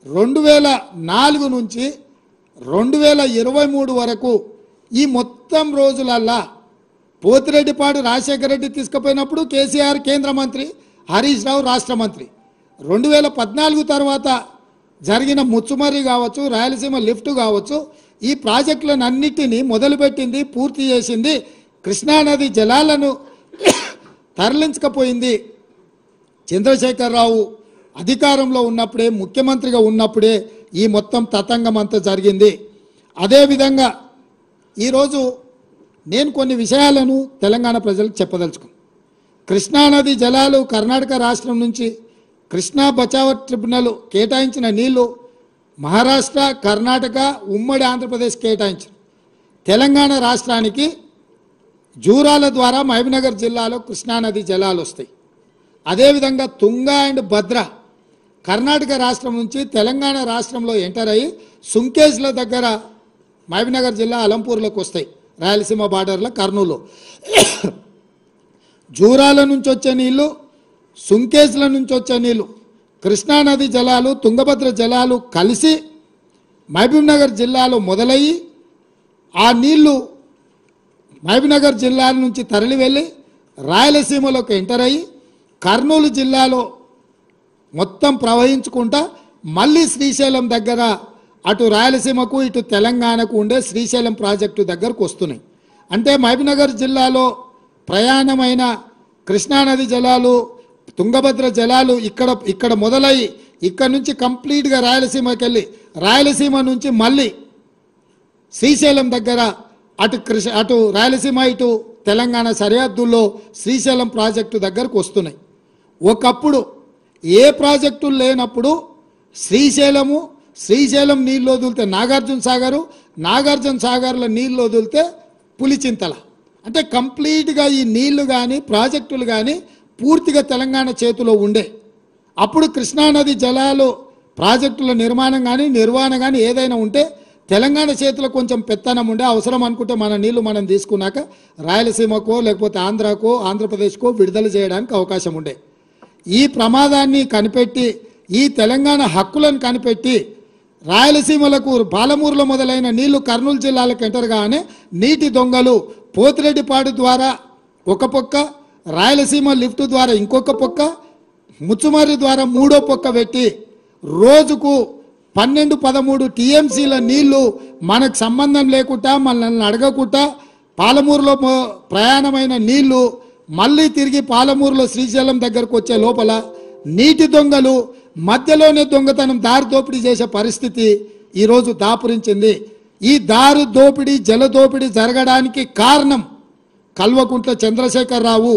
2004 నుంచి 2023 వరకు ఈ మొత్తం రోజులల్లా పోతిరెడ్డిపాడు రాజశేఖర రెడ్డి తీసుకుపోయినప్పుడు కేసీఆర్ కేంద్ర మంత్రి, హరీష్ రావు రాష్ట్ర మంత్రి. 2014 తర్వాత జరిగిన ముచ్చుమర్రి కావచ్చు, రాయలసీమ లిఫ్ట్ కావచ్చు, ఈ ప్రాజెక్టులను అన్నిటినీ మొదలుపెట్టింది, పూర్తి చేసింది, కృష్ణానది జలాలను తరలించకపోయింది చంద్రశేఖరరావు అధికారంలో ఉన్నప్పుడే, ముఖ్యమంత్రిగా ఉన్నప్పుడే ఈ మొత్తం తతంగం అంతా జరిగింది. అదేవిధంగా ఈరోజు నేను కొన్ని విషయాలను తెలంగాణ ప్రజలకు చెప్పదలుచుకున్నాను. కృష్ణానది జలాలు కర్ణాటక రాష్ట్రం నుంచి కృష్ణా బచావ్ ట్రిబ్యునల్ కేటాయించిన నీళ్లు మహారాష్ట్ర, కర్ణాటక, ఉమ్మడి ఆంధ్రప్రదేశ్ కేటాయించారు. తెలంగాణ రాష్ట్రానికి జూరాల ద్వారా మహబూబ్నగర్ జిల్లాలో కృష్ణానది జలాలు వస్తాయి. అదేవిధంగా తుంగా అండ్ భద్ర కర్ణాటక రాష్ట్రం నుంచి తెలంగాణ రాష్ట్రంలో ఎంటర్ అయ్యి సుంకేజ్ల దగ్గర మహబూబ్నగర్ జిల్లా అలంపూర్లోకి వస్తాయి, రాయలసీమ బార్డర్లో కర్నూలు. జూరాల నుంచి వచ్చే నీళ్లు, సుంకేజ్ల నుంచి వచ్చే నీళ్లు, కృష్ణానది జలాలు, తుంగభద్ర జలాలు కలిసి మహబూబ్నగర్ జిల్లాలో మొదలయ్యి ఆ నీళ్లు మహబూబ్నగర్ జిల్లా నుంచి తరలి వెళ్ళి రాయలసీమలోకి ఎంటర్ అయ్యి కర్నూలు జిల్లాలో మొత్తం ప్రవహించుకుంటా మళ్ళీ శ్రీశైలం దగ్గర అటు రాయలసీమకు ఇటు తెలంగాణకు ఉండే శ్రీశైలం ప్రాజెక్టు దగ్గరకు వస్తున్నాయి. అంటే మహబూబ్నగర్ జిల్లాలో ప్రయాణమైన కృష్ణానది జలాలు, తుంగభద్ర జలాలు ఇక్కడ మొదలయ్యి ఇక్కడ నుంచి కంప్లీట్గా రాయలసీమకి వెళ్ళి రాయలసీమ నుంచి మళ్ళీ శ్రీశైలం దగ్గర అటు రాయలసీమ ఇటు తెలంగాణ సరిహద్దుల్లో శ్రీశైలం ప్రాజెక్టు దగ్గరకు వస్తున్నాయి. ఒకప్పుడు ఏ ప్రాజెక్టులు లేనప్పుడు శ్రీశైలం నీళ్ళు వదిలితే నాగార్జున సాగర్లో నీళ్ళు వదిలితే పులిచింతల. అంటే కంప్లీట్గా ఈ నీళ్లు కానీ ప్రాజెక్టులు కానీ పూర్తిగా తెలంగాణ చేతిలో ఉండే. అప్పుడు కృష్ణానది జలాలు ప్రాజెక్టుల నిర్మాణం కానీ నిర్వహణ కానీ ఏదైనా ఉంటే తెలంగాణ చేతిలో కొంచెం పెత్తనం ఉండే. అవసరం అనుకుంటే మన నీళ్లు మనం తీసుకున్నాక రాయలసీమకో లేకపోతే ఆంధ్రాకో ఆంధ్రప్రదేశ్కో విడుదల చేయడానికి అవకాశం ఉండే. ఈ ప్రమాదాన్ని కనిపెట్టి ఈ తెలంగాణ హక్కులను కనిపెట్టి రాయలసీమలకు పాలమూరులో మొదలైన నీళ్లు కర్నూలు జిల్లాలకు ఎంటర్ కాగానే నీటి దొంగలు పోతిరెడ్డిపాడు ద్వారా ఒక పొక్క, రాయలసీమ లిఫ్ట్ ద్వారా ఇంకొక పొక్క, ముచ్చుమర్రి ద్వారా మూడో పొక్క పెట్టి రోజుకు 12-13 టీఎంసీల నీళ్లు మనకు సంబంధం లేకుండా మనల్ని అడగకుండా పాలమూరులో ప్రయాణమైన నీళ్లు మళ్ళీ తిరిగి పాలమూరులో శ్రీశైలం దగ్గరకు వచ్చే లోపల నీటి దొంగలు మధ్యలోనే దొంగతనం దారి దోపిడీ చేసే పరిస్థితి ఈరోజు దాపురించింది. ఈ దారి దోపిడీ జల దోపిడీ జరగడానికి కారణం కల్వకుంట్ల చంద్రశేఖరరావు.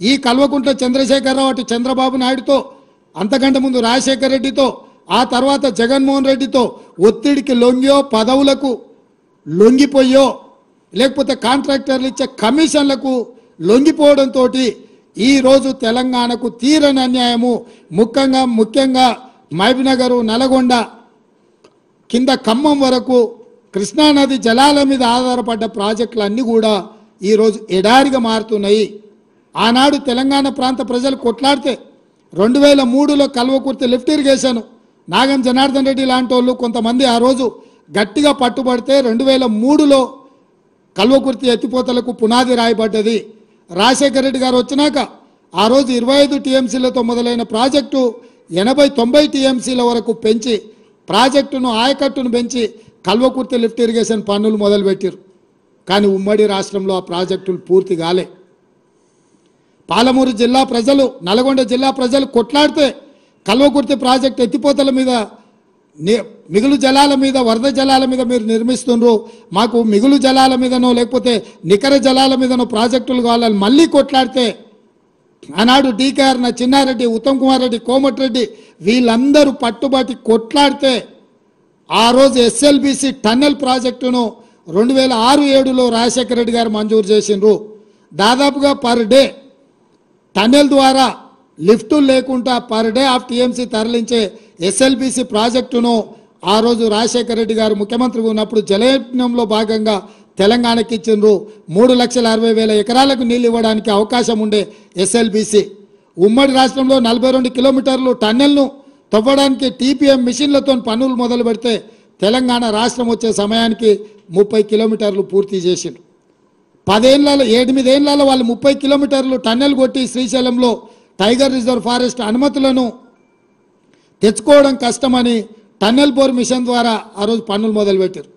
ఈ కల్వకుంట్ల చంద్రశేఖరరావు అటు చంద్రబాబు నాయుడుతో, అంతకంటే ముందు రాజశేఖర రెడ్డితో, ఆ తర్వాత జగన్మోహన్ రెడ్డితో ఒత్తిడికి లొంగియో, పదవులకు లొంగిపోయో, లేకపోతే కాంట్రాక్టర్లు ఇచ్చే కమిషన్లకు లొంగిపోవడంతో ఈరోజు తెలంగాణకు తీరని అన్యాయము. ముఖ్యంగా మహబూబ్నగర్, నల్గొండ కింద ఖమ్మం వరకు కృష్ణానది జలాల మీద ఆధారపడ్డ ప్రాజెక్టులన్నీ కూడా ఈరోజు ఎడారిగా మారుతున్నాయి. ఆనాడు తెలంగాణ ప్రాంత ప్రజలు కొట్లాడితే 2003లో కల్వకుర్తి లిఫ్ట్ ఇరిగేషన్ నాగం జనార్దన్ రెడ్డి లాంటి వాళ్ళు కొంతమంది ఆ రోజు గట్టిగా పట్టుబడితే 2003లో కల్వకుర్తి ఎత్తిపోతలకు పునాది రాయబడ్డది. రాజశేఖర రెడ్డి గారు వచ్చినాక ఆ రోజు 25 టీఎంసీలతో మొదలైన ప్రాజెక్టు 80-90 టీఎంసీల వరకు పెంచి ప్రాజెక్టును ఆయకట్టును పెంచి కల్వకుర్తి లిఫ్ట్ ఇరిగేషన్ పనులు మొదలుపెట్టారు. కానీ ఉమ్మడి రాష్ట్రంలో ఆ ప్రాజెక్టులు పూర్తి కాలే. పాలమూరు జిల్లా ప్రజలు, నల్గొండ జిల్లా ప్రజలు కొట్లాడితే కల్వకుర్తి ప్రాజెక్టు ఎత్తిపోతల మీద, మిగులు జలాల మీద, వరద జలాల మీద మీరు నిర్మిస్తున్నారు, మాకు మిగులు జలాల మీదనో లేకపోతే నికర జలాల మీదనో ప్రాజెక్టులు కావాలని మళ్ళీ కొట్లాడితే ఆనాడు డీకేఆర్ చిన్నారెడ్డి, ఉత్తమ్ కుమార్ రెడ్డి, కోమటిరెడ్డి వీళ్ళందరూ పట్టుబట్టి కొట్లాడితే ఆ రోజు ఎస్ఎల్బిసి టన్నెల్ ప్రాజెక్టును 2006-07లో రాజశేఖర రెడ్డి గారు మంజూరు చేసిండ్రు. దాదాపుగా పర్ డే టన్నెల్ ద్వారా లిఫ్టులు లేకుండా పర్ డే ఆఫ్ టీఎంసీ తరలించే ఎస్ఎల్బిసి ప్రాజెక్టును ఆ రోజు రాజశేఖర రెడ్డి గారు ముఖ్యమంత్రిగా ఉన్నప్పుడు జలయజ్ఞంలో భాగంగా తెలంగాణకి ఇచ్చిండ్రు. 3,60,000 ఎకరాలకు నీళ్ళు ఇవ్వడానికి అవకాశం ఉండే ఎస్ఎల్బిసి ఉమ్మడి రాష్ట్రంలో 42 కిలోమీటర్లు టన్నెల్ను తవ్వడానికి టీపీఎం మిషన్లతో పనులు మొదలు పెడితే తెలంగాణ రాష్ట్రం వచ్చే సమయానికి 30 కిలోమీటర్లు పూర్తి చేసిండ్రు. 8 ఏళ్లలో వాళ్ళు 30 కిలోమీటర్లు టన్నెల్ కొట్టి శ్రీశైలంలో టైగర్ రిజర్వ్ ఫారెస్ట్ అనుమతులను తెచ్చుకోవడం కష్టమని టన్నెల్ బోర్ మిషన్ ద్వారా ఆ రోజు పనులు మొదలుపెట్టారు.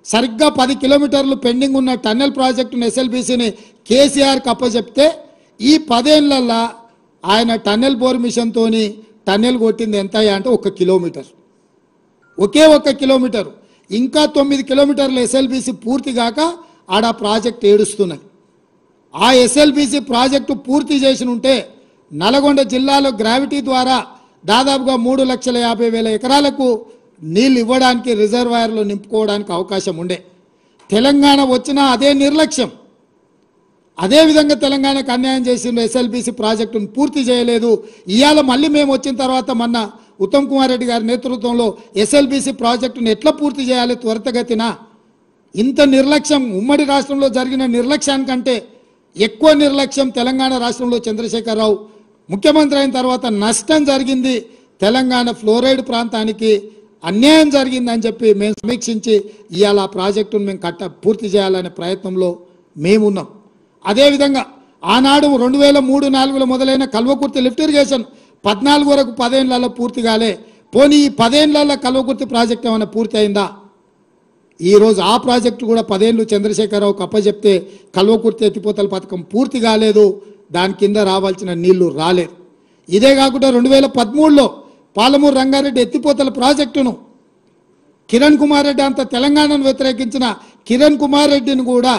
సరిగ్గా 10 కిలోమీటర్లు పెండింగ్ ఉన్న టన్నెల్ ప్రాజెక్టును ఎస్ఎల్బిసిని కేసీఆర్కి అప్పచెప్తే ఈ 10 ఏళ్లలో ఆయన టన్నెల్ బోర్ మిషన్తోని టన్నెల్ కొట్టింది ఎంత అంటే 1 కిలోమీటర్, ఒకే 1 కిలోమీటర్. ఇంకా 9 కిలోమీటర్లు ఎస్ఎల్బిసి పూర్తి కాక ఆడ ప్రాజెక్ట్ ఏడుస్తున్నది. ఆ ఎస్ఎల్బిసి ప్రాజెక్టు పూర్తి చేసి ఉంటే నల్గొండ జిల్లాలో గ్రావిటీ ద్వారా దాదాపుగా 3,50,000 ఎకరాలకు నీళ్ళు ఇవ్వడానికి, రిజర్వాయర్లు నింపుకోవడానికి అవకాశం ఉండే. తెలంగాణ వచ్చినా అదే నిర్లక్ష్యం. అదేవిధంగా తెలంగాణకు అన్యాయం చేసిన ఎస్ఎల్బీసీ ప్రాజెక్టును పూర్తి చేయలేదు. ఇవాళ మళ్ళీ మేము వచ్చిన తర్వాత మొన్న ఉత్తమ్ కుమార్ రెడ్డి గారి నేతృత్వంలో ఎస్ఎల్బీసీ ప్రాజెక్టును ఎట్లా పూర్తి చేయాలి త్వరితగతిన. ఇంత నిర్లక్ష్యం ఉమ్మడి రాష్ట్రంలో జరిగిన నిర్లక్ష్యానికంటే ఎక్కువ నిర్లక్ష్యం తెలంగాణ రాష్ట్రంలో చంద్రశేఖరరావు ముఖ్యమంత్రి అయిన తర్వాత నష్టం జరిగింది. తెలంగాణ ఫ్లోరైడ్ ప్రాంతానికి అన్యాయం జరిగిందని చెప్పి మేము సమీక్షించి ఇవాళ ఆ ప్రాజెక్టును మేము పూర్తి చేయాలనే ప్రయత్నంలో మేమున్నాం. అదేవిధంగా ఆనాడు 2003-04లో మొదలైన కల్వకుర్తి లిఫ్ట్ ఇరిగేషన్ 14 వరకు 10 ఏళ్లలో పూర్తి కాలే. పోనీ ఈ 10 ఏళ్లలో కల్వకుర్తి ప్రాజెక్ట్ ఏమైనా పూర్తి అయిందా? ఈరోజు ఆ ప్రాజెక్టు కూడా 10 ఏళ్ళు చంద్రశేఖరరావుకు అప్పచెప్తే కల్వకుర్తి ఎత్తిపోతల పథకం పూర్తి కాలేదు. దాని కింద రావాల్సిన నీళ్లు రాలేదు. ఇదే కాకుండా 2013లో పాలమూరు రంగారెడ్డి ఎత్తిపోతల ప్రాజెక్టును కిరణ్ కుమార్ రెడ్డి అంత తెలంగాణను వ్యతిరేకించిన కిరణ్ కుమార్ రెడ్డిని కూడా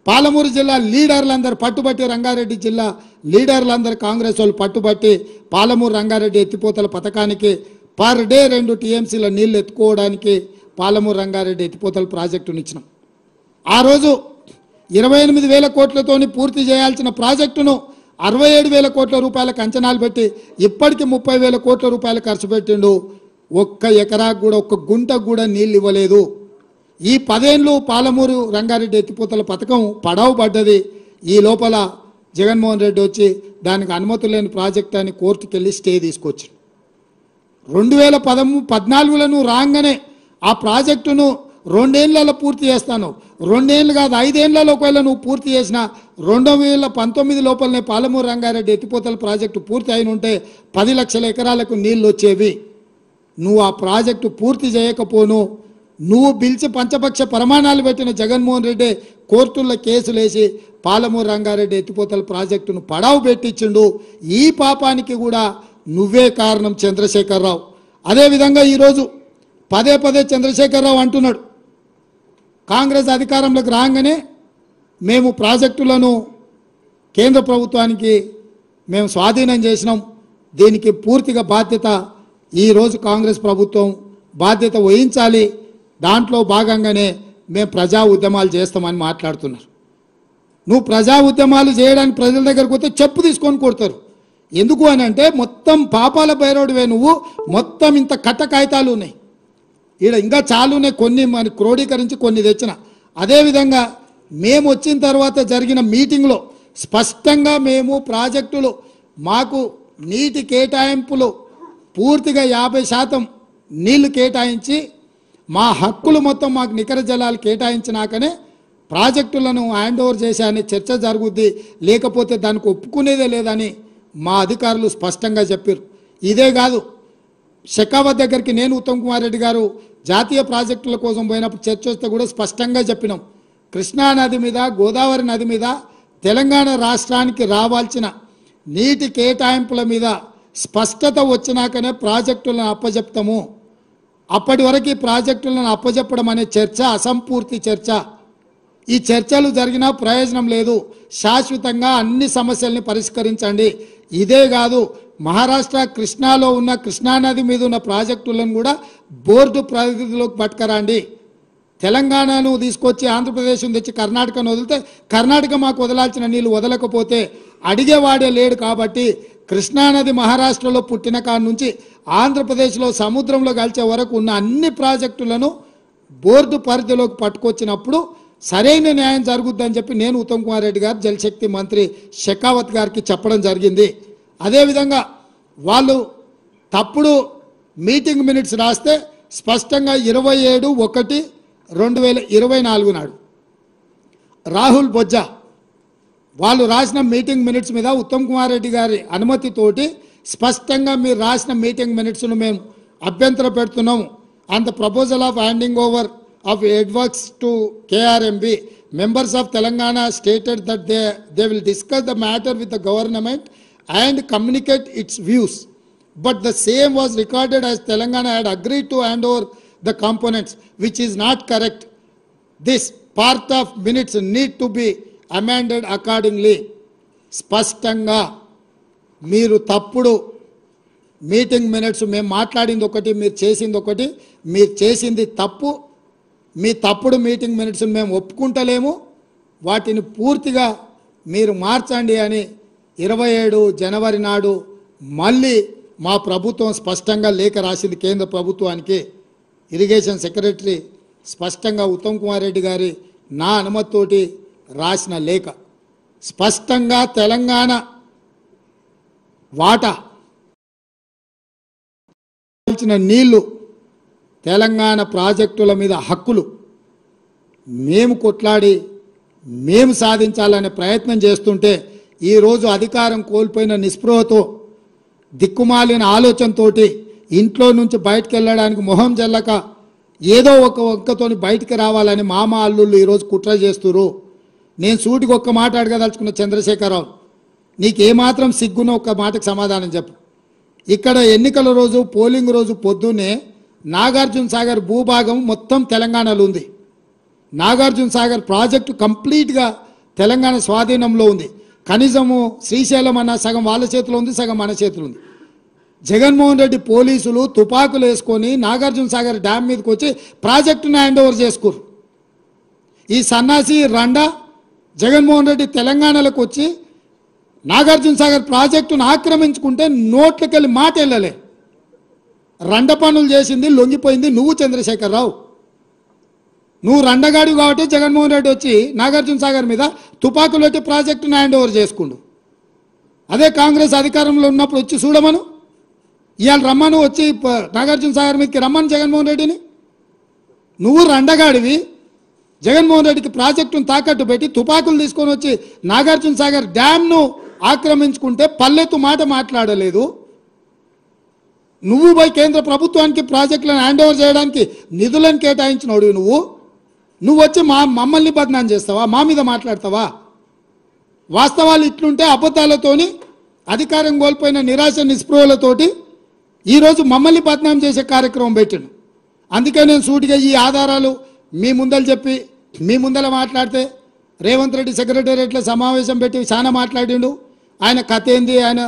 పాలమూరు జిల్లా లీడర్లందరూ పట్టుబట్టి, రంగారెడ్డి జిల్లా లీడర్లందరూ కాంగ్రెస్ వాళ్ళు పట్టుబట్టి పాలమూరు రంగారెడ్డి ఎత్తిపోతల పథకానికి పర్ డే 2 టీఎంసీల నీళ్లు ఎత్తుకోవడానికి పాలమూరు రంగారెడ్డి ఎత్తిపోతల ప్రాజెక్టును ఇచ్చినాం. ఆ రోజు 28,000 కోట్లతోని పూర్తి చేయాల్సిన ప్రాజెక్టును 67,000 కోట్ల రూపాయలకు అంచనాలు పెట్టి ఇప్పటికి 30,000 కోట్ల రూపాయలు ఖర్చు పెట్టిండు. ఒక్క ఎకరాకు కూడా ఒక్క గుంటకు కూడా నీళ్ళు ఇవ్వలేదు. ఈ 10 ఏళ్ళు పాలమూరు రంగారెడ్డి ఎత్తిపోతల పథకం పడవ పడ్డది. ఈ లోపల జగన్మోహన్ రెడ్డి వచ్చి దానికి అనుమతి లేని ప్రాజెక్ట్ అని కోర్టుకు వెళ్ళి స్టే తీసుకొచ్చి 2014లో రాగానే ఆ ప్రాజెక్టును 2 ఏళ్లలో పూర్తి చేస్తాను. 2 ఏళ్ళు కాదు 5 ఏళ్లలో ఒకవేళ నువ్వు పూర్తి చేసిన 2019 లోపలనే పాలమూరు రంగారెడ్డి ఎత్తిపోతల ప్రాజెక్టు పూర్తి అయిన ఉంటే 10 లక్షల ఎకరాలకు నీళ్లు వచ్చేవి. నువ్వు ఆ ప్రాజెక్టు పూర్తి చేయకపోను. నువ్వు పిలిచి పంచపక్ష ప్రమాణాలు పెట్టిన జగన్మోహన్ రెడ్డి కోర్టుల్లో కేసులు వేసి పాలమూరు రంగారెడ్డి ఎత్తిపోతల ప్రాజెక్టును పడావు పెట్టించిండు. ఈ పాపానికి కూడా నువ్వే కారణం చంద్రశేఖరరావు. అదేవిధంగా ఈరోజు పదే చంద్రశేఖరరావు అంటున్నాడు, కాంగ్రెస్ అధికారంలోకి రాగానే మేము ప్రాజెక్టులను కేంద్ర ప్రభుత్వానికి మేము స్వాధీనం చేసినాం, దీనికి పూర్తిగా బాధ్యత ఈరోజు కాంగ్రెస్ ప్రభుత్వం బాధ్యత వహించాలి, దాంట్లో భాగంగానే మేము ప్రజా ఉద్యమాలు చేస్తామని మాట్లాడుతున్నారు. నువ్వు ప్రజా ఉద్యమాలు చేయడానికి ప్రజల దగ్గరకు పోతే చెప్పు తీసుకొని కొడతారు. ఎందుకు అని అంటే మొత్తం పాపాల బైరోడివే నువ్వు. మొత్తం ఇంత కట్ట కాగితాలు ఉన్నాయి ఈడ, ఇంకా చాలునే కొన్ని మరి క్రోడీకరించి కొన్ని తెచ్చిన. అదేవిధంగా మేము వచ్చిన తర్వాత జరిగిన మీటింగ్లో స్పష్టంగా మేము ప్రాజెక్టులు మాకు నీటి కేటాయింపులు పూర్తిగా 50% నీళ్లు కేటాయించి మా హక్కులు మొత్తం మాకు నికర జలాలు కేటాయించినాకనే ప్రాజెక్టులను హ్యాండ్ ఓవర్ చేశాయని చర్చ జరుగుద్ది, లేకపోతే దానికి ఒప్పుకునేదే లేదని మా అధికారులు స్పష్టంగా చెప్పారు. ఇదే కాదు, షెకావత్ దగ్గరికి నేను ఉత్తమ్ కుమార్ రెడ్డి గారు జాతీయ ప్రాజెక్టుల కోసం పోయినప్పుడు చర్చ వస్తే కూడా స్పష్టంగా చెప్పినాం, కృష్ణా నది మీద గోదావరి నది మీద తెలంగాణ రాష్ట్రానికి రావాల్సిన నీటి కేటాయింపుల మీద స్పష్టత వచ్చినాకనే ప్రాజెక్టులను అప్పజెప్తాము. అప్పటి వరకు ఈ ప్రాజెక్టులను అప్పజెప్పడం అనే చర్చ అసంపూర్తి చర్చ. ఈ చర్చలు జరిగినా ప్రయోజనం లేదు. శాశ్వతంగా అన్ని సమస్యల్ని పరిష్కరించండి. ఇదే కాదు, మహారాష్ట్ర కృష్ణాలో ఉన్న కృష్ణానది మీద ఉన్న ప్రాజెక్టులను కూడా బోర్డు పరిధిలోకి పట్టుకరండి. తెలంగాణను తీసుకొచ్చి ఆంధ్రప్రదేశ్ను తెచ్చి కర్ణాటకను వదిలితే కర్ణాటక మాకు వదలాల్సిన నీళ్ళు వదలకపోతే అడిగేవాడే లేడు. కాబట్టి కృష్ణానది మహారాష్ట్రలో పుట్టిన కాడ నుంచి ఆంధ్రప్రదేశ్లో సముద్రంలో కలిసే వరకు ఉన్న అన్ని ప్రాజెక్టులను బోర్డు పరిధిలోకి పట్టుకొచ్చినప్పుడు సరైన న్యాయం జరుగుద్దని చెప్పి నేను ఉత్తమ్ కుమార్ రెడ్డి గారు జలశక్తి మంత్రి షెకావత్ గారికి చెప్పడం జరిగింది. అదేవిధంగా వాళ్ళు తప్పుడు మీటింగ్ మినిట్స్ రాస్తే స్పష్టంగా 27/1/2024 నాడు రాహుల్ బొజ్జా వాళ్ళు రాసిన మీటింగ్ మినిట్స్ మీద ఉత్తమ్ కుమార్ రెడ్డి గారి అనుమతితోటి స్పష్టంగా మీరు రాసిన మీటింగ్ మినిట్స్ను మేము అభ్యంతర పెడుతున్నాము. And the proposal of handing over of adworks to KRMB, members of Telangana stated that they will discuss the matter with the government and communicate its views. But the same was recorded as Telangana had agreed to hand over the components, which is not correct. This part of minutes need to be amended accordingly. స్పష్టంగా మీరు తప్పుడు meeting minutes మేము మాట్లాడింది ఒకటి, మీరు చేసింది ఒకటి, మీరు చేసింది తప్పు. మీ తప్పుడు మీటింగ్ మినిట్స్ మేము ఒప్పుకుంటలేము, వాటిని పూర్తిగా మీరు మార్చండి అని 27 జనవరి నాడు మళ్ళీ మా ప్రభుత్వం స్పష్టంగా లేఖ రాసింది కేంద్ర ప్రభుత్వానికి. ఇరిగేషన్ సెక్రటరీ స్పష్టంగా ఉత్తమ్ కుమార్ రెడ్డి గారి నా అనుమతితోటి రాసిన లేఖ స్పష్టంగా తెలంగాణ వాటా నీళ్లు తెలంగాణ ప్రాజెక్టుల మీద హక్కులు మేము కొట్లాడి మేము సాధించాలనే ప్రయత్నం చేస్తుంటే ఈరోజు అధికారం కోల్పోయిన నిస్పృహతో దిక్కుమాలిన ఆలోచనతోటి ఇంట్లో నుంచి బయటకు వెళ్ళడానికి మొహం జల్లక ఏదో ఒక ఒక్కతోని బయటికి రావాలని మామ అల్లుళ్ళు ఈరోజు కుట్ర చేస్తున్నారు. నేను సూటికి ఒక్క మాట అడగదలుచుకున్న చంద్రశేఖరరావు, నీకేమాత్రం సిగ్గున ఒక్క మాటకు సమాధానం చెప్పు. ఇక్కడ ఎన్నికల రోజు పోలింగ్ రోజు పొద్దున్నే నాగార్జున సాగర్ భూభాగం మొత్తం తెలంగాణలో ఉంది. నాగార్జున సాగర్ ప్రాజెక్టు కంప్లీట్గా తెలంగాణ స్వాధీనంలో ఉంది. కనీసము శ్రీశైలం అన్న సగం వాళ్ళ చేతిలో ఉంది, సగం మన చేతిలో ఉంది. జగన్మోహన్ రెడ్డి పోలీసులు తుపాకులు వేసుకొని నాగార్జున సాగర్ డ్యామ్ మీదకి వచ్చి ప్రాజెక్టును హ్యాండ్ ఓవర్ చేసుకోరు. ఈ సన్నాసి రండా జగన్మోహన్ రెడ్డి తెలంగాణలోకి వచ్చి నాగార్జున సాగర్ ప్రాజెక్టును ఆక్రమించుకుంటే నోట్లకెళ్ళి మాట వెళ్ళలే. రండ పనులు చేసింది లొంగిపోయింది నువ్వు చంద్రశేఖరరావు. నువ్వు రండగాడు కాబట్టి జగన్మోహన్ రెడ్డి వచ్చి నాగార్జున సాగర్ మీద తుపాకులు పెట్టి ప్రాజెక్టును హ్యాండ్ ఓవర్ చేసుకుండు. అదే కాంగ్రెస్ అధికారంలో ఉన్నప్పుడు వచ్చి చూడమను, ఇవాళ రమ్మను, వచ్చి నాగార్జున సాగర్ మీదకి రమ్మను జగన్మోహన్ రెడ్డిని. నువ్వు రండగాడివి, జగన్మోహన్ రెడ్డికి ప్రాజెక్టును తాకట్టు పెట్టి తుపాకులు తీసుకొని వచ్చి నాగార్జున సాగర్ డ్యామ్ను ఆక్రమించుకుంటే పల్లెత్తు మాట మాట్లాడలేదు. నువ్వు పోయి కేంద్ర ప్రభుత్వానికి ప్రాజెక్టులను హ్యాండ్ ఓవర్ చేయడానికి నిధులను కేటాయించినోడు నువ్వు వచ్చి మమ్మల్ని బదనాం చేస్తావా, మా మీద మాట్లాడతావా? వాస్తవాలు ఇట్లుంటే అబద్ధాలతోని అధికారం కోల్పోయిన నిరాశ నిస్పృహలతోటి ఈరోజు మమ్మల్ని బదనాం చేసే కార్యక్రమం పెట్టాను. అందుకే నేను సూటిగా ఈ ఆధారాలు మీ ముందలు చెప్పి మీ ముందర మాట్లాడితే రేవంత్ రెడ్డి సెక్రటేరియట్లో సమావేశం పెట్టి చాలా మాట్లాడిండు. ఆయన కథ ఏంది, ఆయన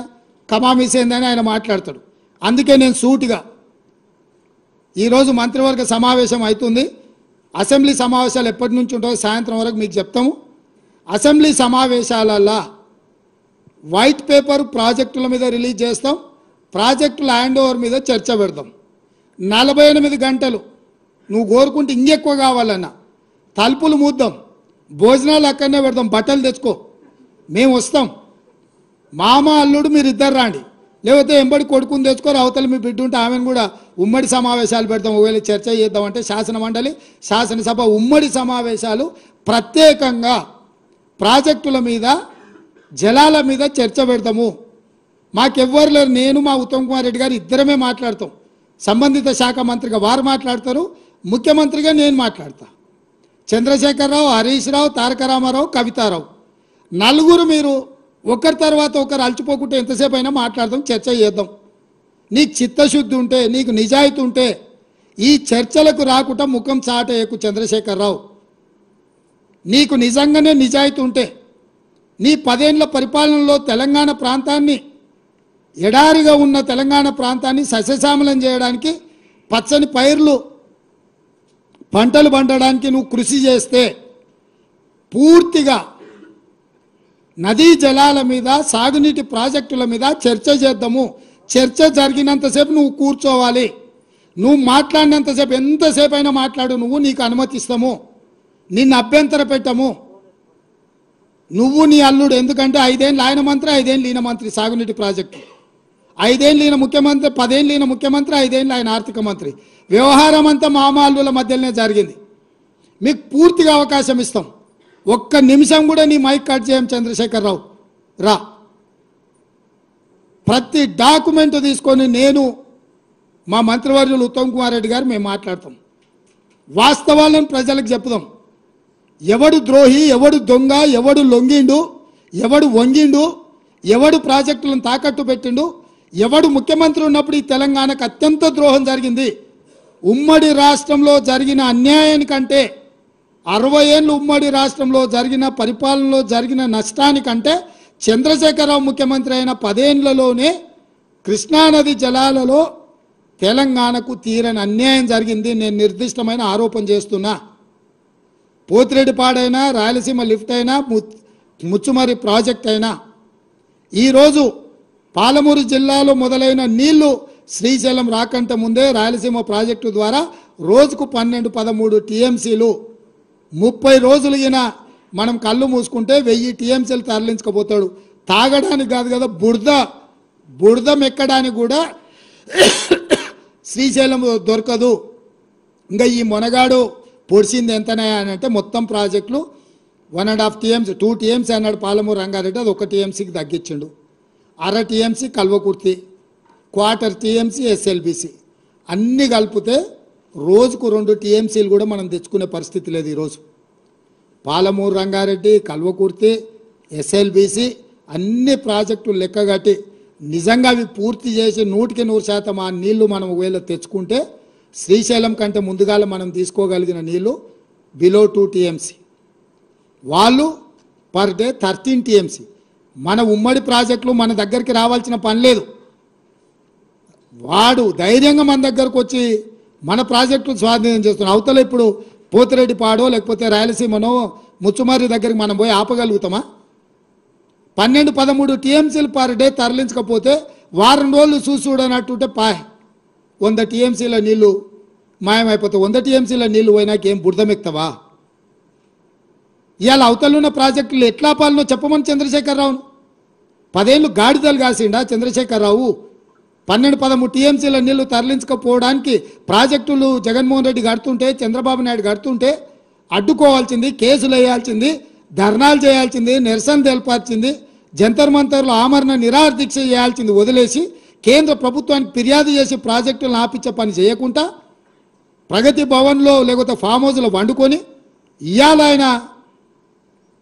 కమామిస్ ఏంది అని ఆయన మాట్లాడతాడు. అందుకే నేను సూటిగా ఈరోజు మంత్రివర్గ సమావేశం అవుతుంది. అసెంబ్లీ సమావేశాలు ఎప్పటి నుంచి ఉంటాయో సాయంత్రం వరకు మీకు చెప్తాము. అసెంబ్లీ సమావేశాలలో వైట్ పేపర్ ప్రాజెక్టుల మీద రిలీజ్ చేస్తాం, ప్రాజెక్టుల హ్యాండ్ ఓవర్ మీద చర్చ పెడతాం. 48 గంటలు నువ్వు కోరుకుంటే ఇంకెక్కువ కావాలన్నా తలుపులు మూద్దాం, భోజనాలు అక్కడనే పెడతాం, బట్టలు తెచ్చుకో, మేము వస్తాం. మామ అల్లుడు మీరు ఇద్దరు రాండి, లేకపోతే ఎంబడి కొడుకుని తెచ్చుకోరు, అవతల మీ బిడ్డ ఉంటే ఆమెను కూడా ఉమ్మడి సమావేశాలు పెడతాం. ఒకవేళ చర్చ చేద్దామంటే శాసన మండలి శాసనసభ ఉమ్మడి సమావేశాలు ప్రత్యేకంగా ప్రాజెక్టుల మీద జలాల మీద చర్చ పెడతాము. మాకెవ్వరు లేరు, నేను మా ఉత్తమ్ కుమార్ రెడ్డి గారు ఇద్దరమే మాట్లాడతాం. సంబంధిత శాఖ మంత్రిగా వారు మాట్లాడతారు, ముఖ్యమంత్రిగా నేను మాట్లాడతా. చంద్రశేఖరరావు, హరీష్ రావు, తారక రామారావు, కవితారావు నలుగురు మీరు ఒకరి తర్వాత ఒకరు అలచిపోకుంటే ఎంతసేపు అయినా మాట్లాడదాం, చర్చ చేద్దాం. నీకు చిత్తశుద్ధి ఉంటే, నీకు నిజాయితీ ఉంటే ఈ చర్చలకు రాకుండా ముఖం చాటేయకు చంద్రశేఖరరావు. నీకు నిజంగానే నిజాయితీ ఉంటే నీ 10 ఏళ్ల పరిపాలనలో తెలంగాణ ప్రాంతాన్ని, ఎడారిగా ఉన్న తెలంగాణ ప్రాంతాన్ని సస్యశ్యామలం చేయడానికి, పచ్చని పైర్లు పంటలు పండడానికి నువ్వు కృషి చేస్తే పూర్తిగా నదీ జలాల మీద సాగునీటి ప్రాజెక్టుల మీద చర్చ చేద్దాము. చర్చ జరిగినంతసేపు నువ్వు కూర్చోవాలి, నువ్వు మాట్లాడినంతసేపు ఎంతసేపు అయినా మాట్లాడు, నువ్వు నీకు అనుమతిస్తాము, నిన్ను అభ్యంతర పెట్టము. నువ్వు నీ అల్లుడు, ఎందుకంటే 5 ఏళ్ళు ఆయన మంత్రి, 5 ఏళ్ళు ఈయన మంత్రి సాగునీటి ప్రాజెక్టు, 5 ఏళ్ళు ఈయన ముఖ్యమంత్రి, 10 ఏళ్ళు ఈయన ముఖ్యమంత్రి, 5 ఏళ్ళు ఆయన ఆర్థిక మంత్రి. వ్యవహారం అంతా మామ అల్లుల మధ్యలోనే జరిగింది. మీకు పూర్తిగా అవకాశం ఇస్తాం, ఒక్క నిమిషం కూడా నీ మైక్ కట్ చేయం చంద్రశేఖరరావు. రా, ప్రతి డాక్యుమెంట్ తీసుకొని నేను మా మంత్రివర్యులు ఉత్తమ్ కుమార్ రెడ్డి గారు మేము మాట్లాడతాం. వాస్తవాలను ప్రజలకు చెప్పుదాం. ఎవడు ద్రోహి, ఎవడు దొంగ, ఎవడు లొంగిండు, ఎవడు వంగిండు, ఎవడు ప్రాజెక్టులను తాకట్టు పెట్టిండు, ఎవడు ముఖ్యమంత్రి ఉన్నప్పుడు ఈ తెలంగాణకు అత్యంత ద్రోహం జరిగింది. ఉమ్మడి రాష్ట్రంలో జరిగిన అన్యాయానికంటే 60 ఏళ్ళు ఉమ్మడి రాష్ట్రంలో జరిగిన పరిపాలనలో జరిగిన నష్టానికంటే చంద్రశేఖరరావు ముఖ్యమంత్రి అయిన 10 ఏళ్లలోనే కృష్ణానది జలాలలో తెలంగాణకు తీరని అన్యాయం జరిగింది. నేను నిర్దిష్టమైన ఆరోపణ చేస్తున్నా. పోతిరెడ్డిపాడైనా రాయలసీమ లిఫ్ట్ అయినా ముచ్చుమరి ప్రాజెక్ట్ అయినా ఈరోజు పాలమూరు జిల్లాలో మొదలైన నీళ్లు శ్రీశైలం రాకంటే ముందే రాయలసీమ ప్రాజెక్టు ద్వారా రోజుకు 12-13 టీఎంసీలు 30 రోజులుగిన మనం కళ్ళు మూసుకుంటే 1000 టీఎంసీలు తరలించకపోతాడు. తాగడానికి కాదు కదా, బురద మెక్కడానికి కూడా శ్రీశైలం దొరకదు. ఇంకా ఈ మొనగాడు పొడిచింది ఎంతనే అని అంటే మొత్తం ప్రాజెక్టులు 1.5 టీఎంసీ 2 టీఎంసీ అన్నాడు పాలమూరు రంగారెడ్డి, అది 1 టీఎంసీకి తగ్గించిండు. 1/2 టీఎంసీ కల్వకుర్తి, 1/4 టీఎంసీ ఎస్ఎల్బిసి అన్నీ కలిపితే రోజుకు 2 టీఎంసీలు కూడా మనం తెచ్చుకునే పరిస్థితి లేదు. ఈరోజు పాలమూరు రంగారెడ్డి, కల్వకుర్తి, ఎస్ఎల్బిసి అన్ని ప్రాజెక్టులు లెక్కగట్టి నిజంగా అవి పూర్తి చేసి 100% ఆ నీళ్లు మనం ఒకవేళ తెచ్చుకుంటే శ్రీశైలం కంటే ముందుగాల మనం తీసుకోగలిగిన నీళ్లు బిలో 2 టీఎంసీ, వాళ్ళు పర్ డే 13 టీఎంసీ. మన ఉమ్మడి ప్రాజెక్టులు మన దగ్గరికి రావాల్సిన పని లేదు. వాడు ధైర్యంగా మన దగ్గరకు వచ్చి మన ప్రాజెక్టులు స్వాధీనం చేస్తున్నాడు. అవతల ఇప్పుడు పోతిరెడ్డిపాడో లేకపోతే రాయలసీమనో ముచ్చుమర్రి దగ్గరికి మనం పోయి ఆపగలుగుతామా? 12-13 టీఎంసీలు పర్ డే తరలించకపోతే వారం రోజులు చూడనట్టుంటే 100 టీఎంసీల నీళ్లు మాయమైపోతాయి. 100 టీఎంసీల నీళ్లు పోయినాక ఏం బురదమెక్తావా? ఇవాళ అవతలున్న ప్రాజెక్టులు ఎట్లా పాలనో చెప్పమని చంద్రశేఖరరావును 10 ఏళ్ళు గాడిదలు కాసిండా చంద్రశేఖరరావు? 12-13 టీఎంసీల నీళ్లు తరలించకపోవడానికి ప్రాజెక్టులు జగన్మోహన్ రెడ్డి కడుతుంటే, చంద్రబాబు నాయుడు కడుతుంటే అడ్డుకోవాల్సింది, కేసులు వేయాల్సింది, ధర్నాలు చేయాల్సింది, నిరసన తెలపాల్సింది, జంతర్ మంతర్లో ఆమరణ నిరాహార దీక్ష చేయాల్సింది వదిలేసి కేంద్ర ప్రభుత్వానికి ఫిర్యాదు చేసి ప్రాజెక్టులను ఆపించే పని చేయకుండా ప్రగతి భవన్లో లేకపోతే ఫామ్ హౌస్లో వండుకొని ఇవాళ ఆయన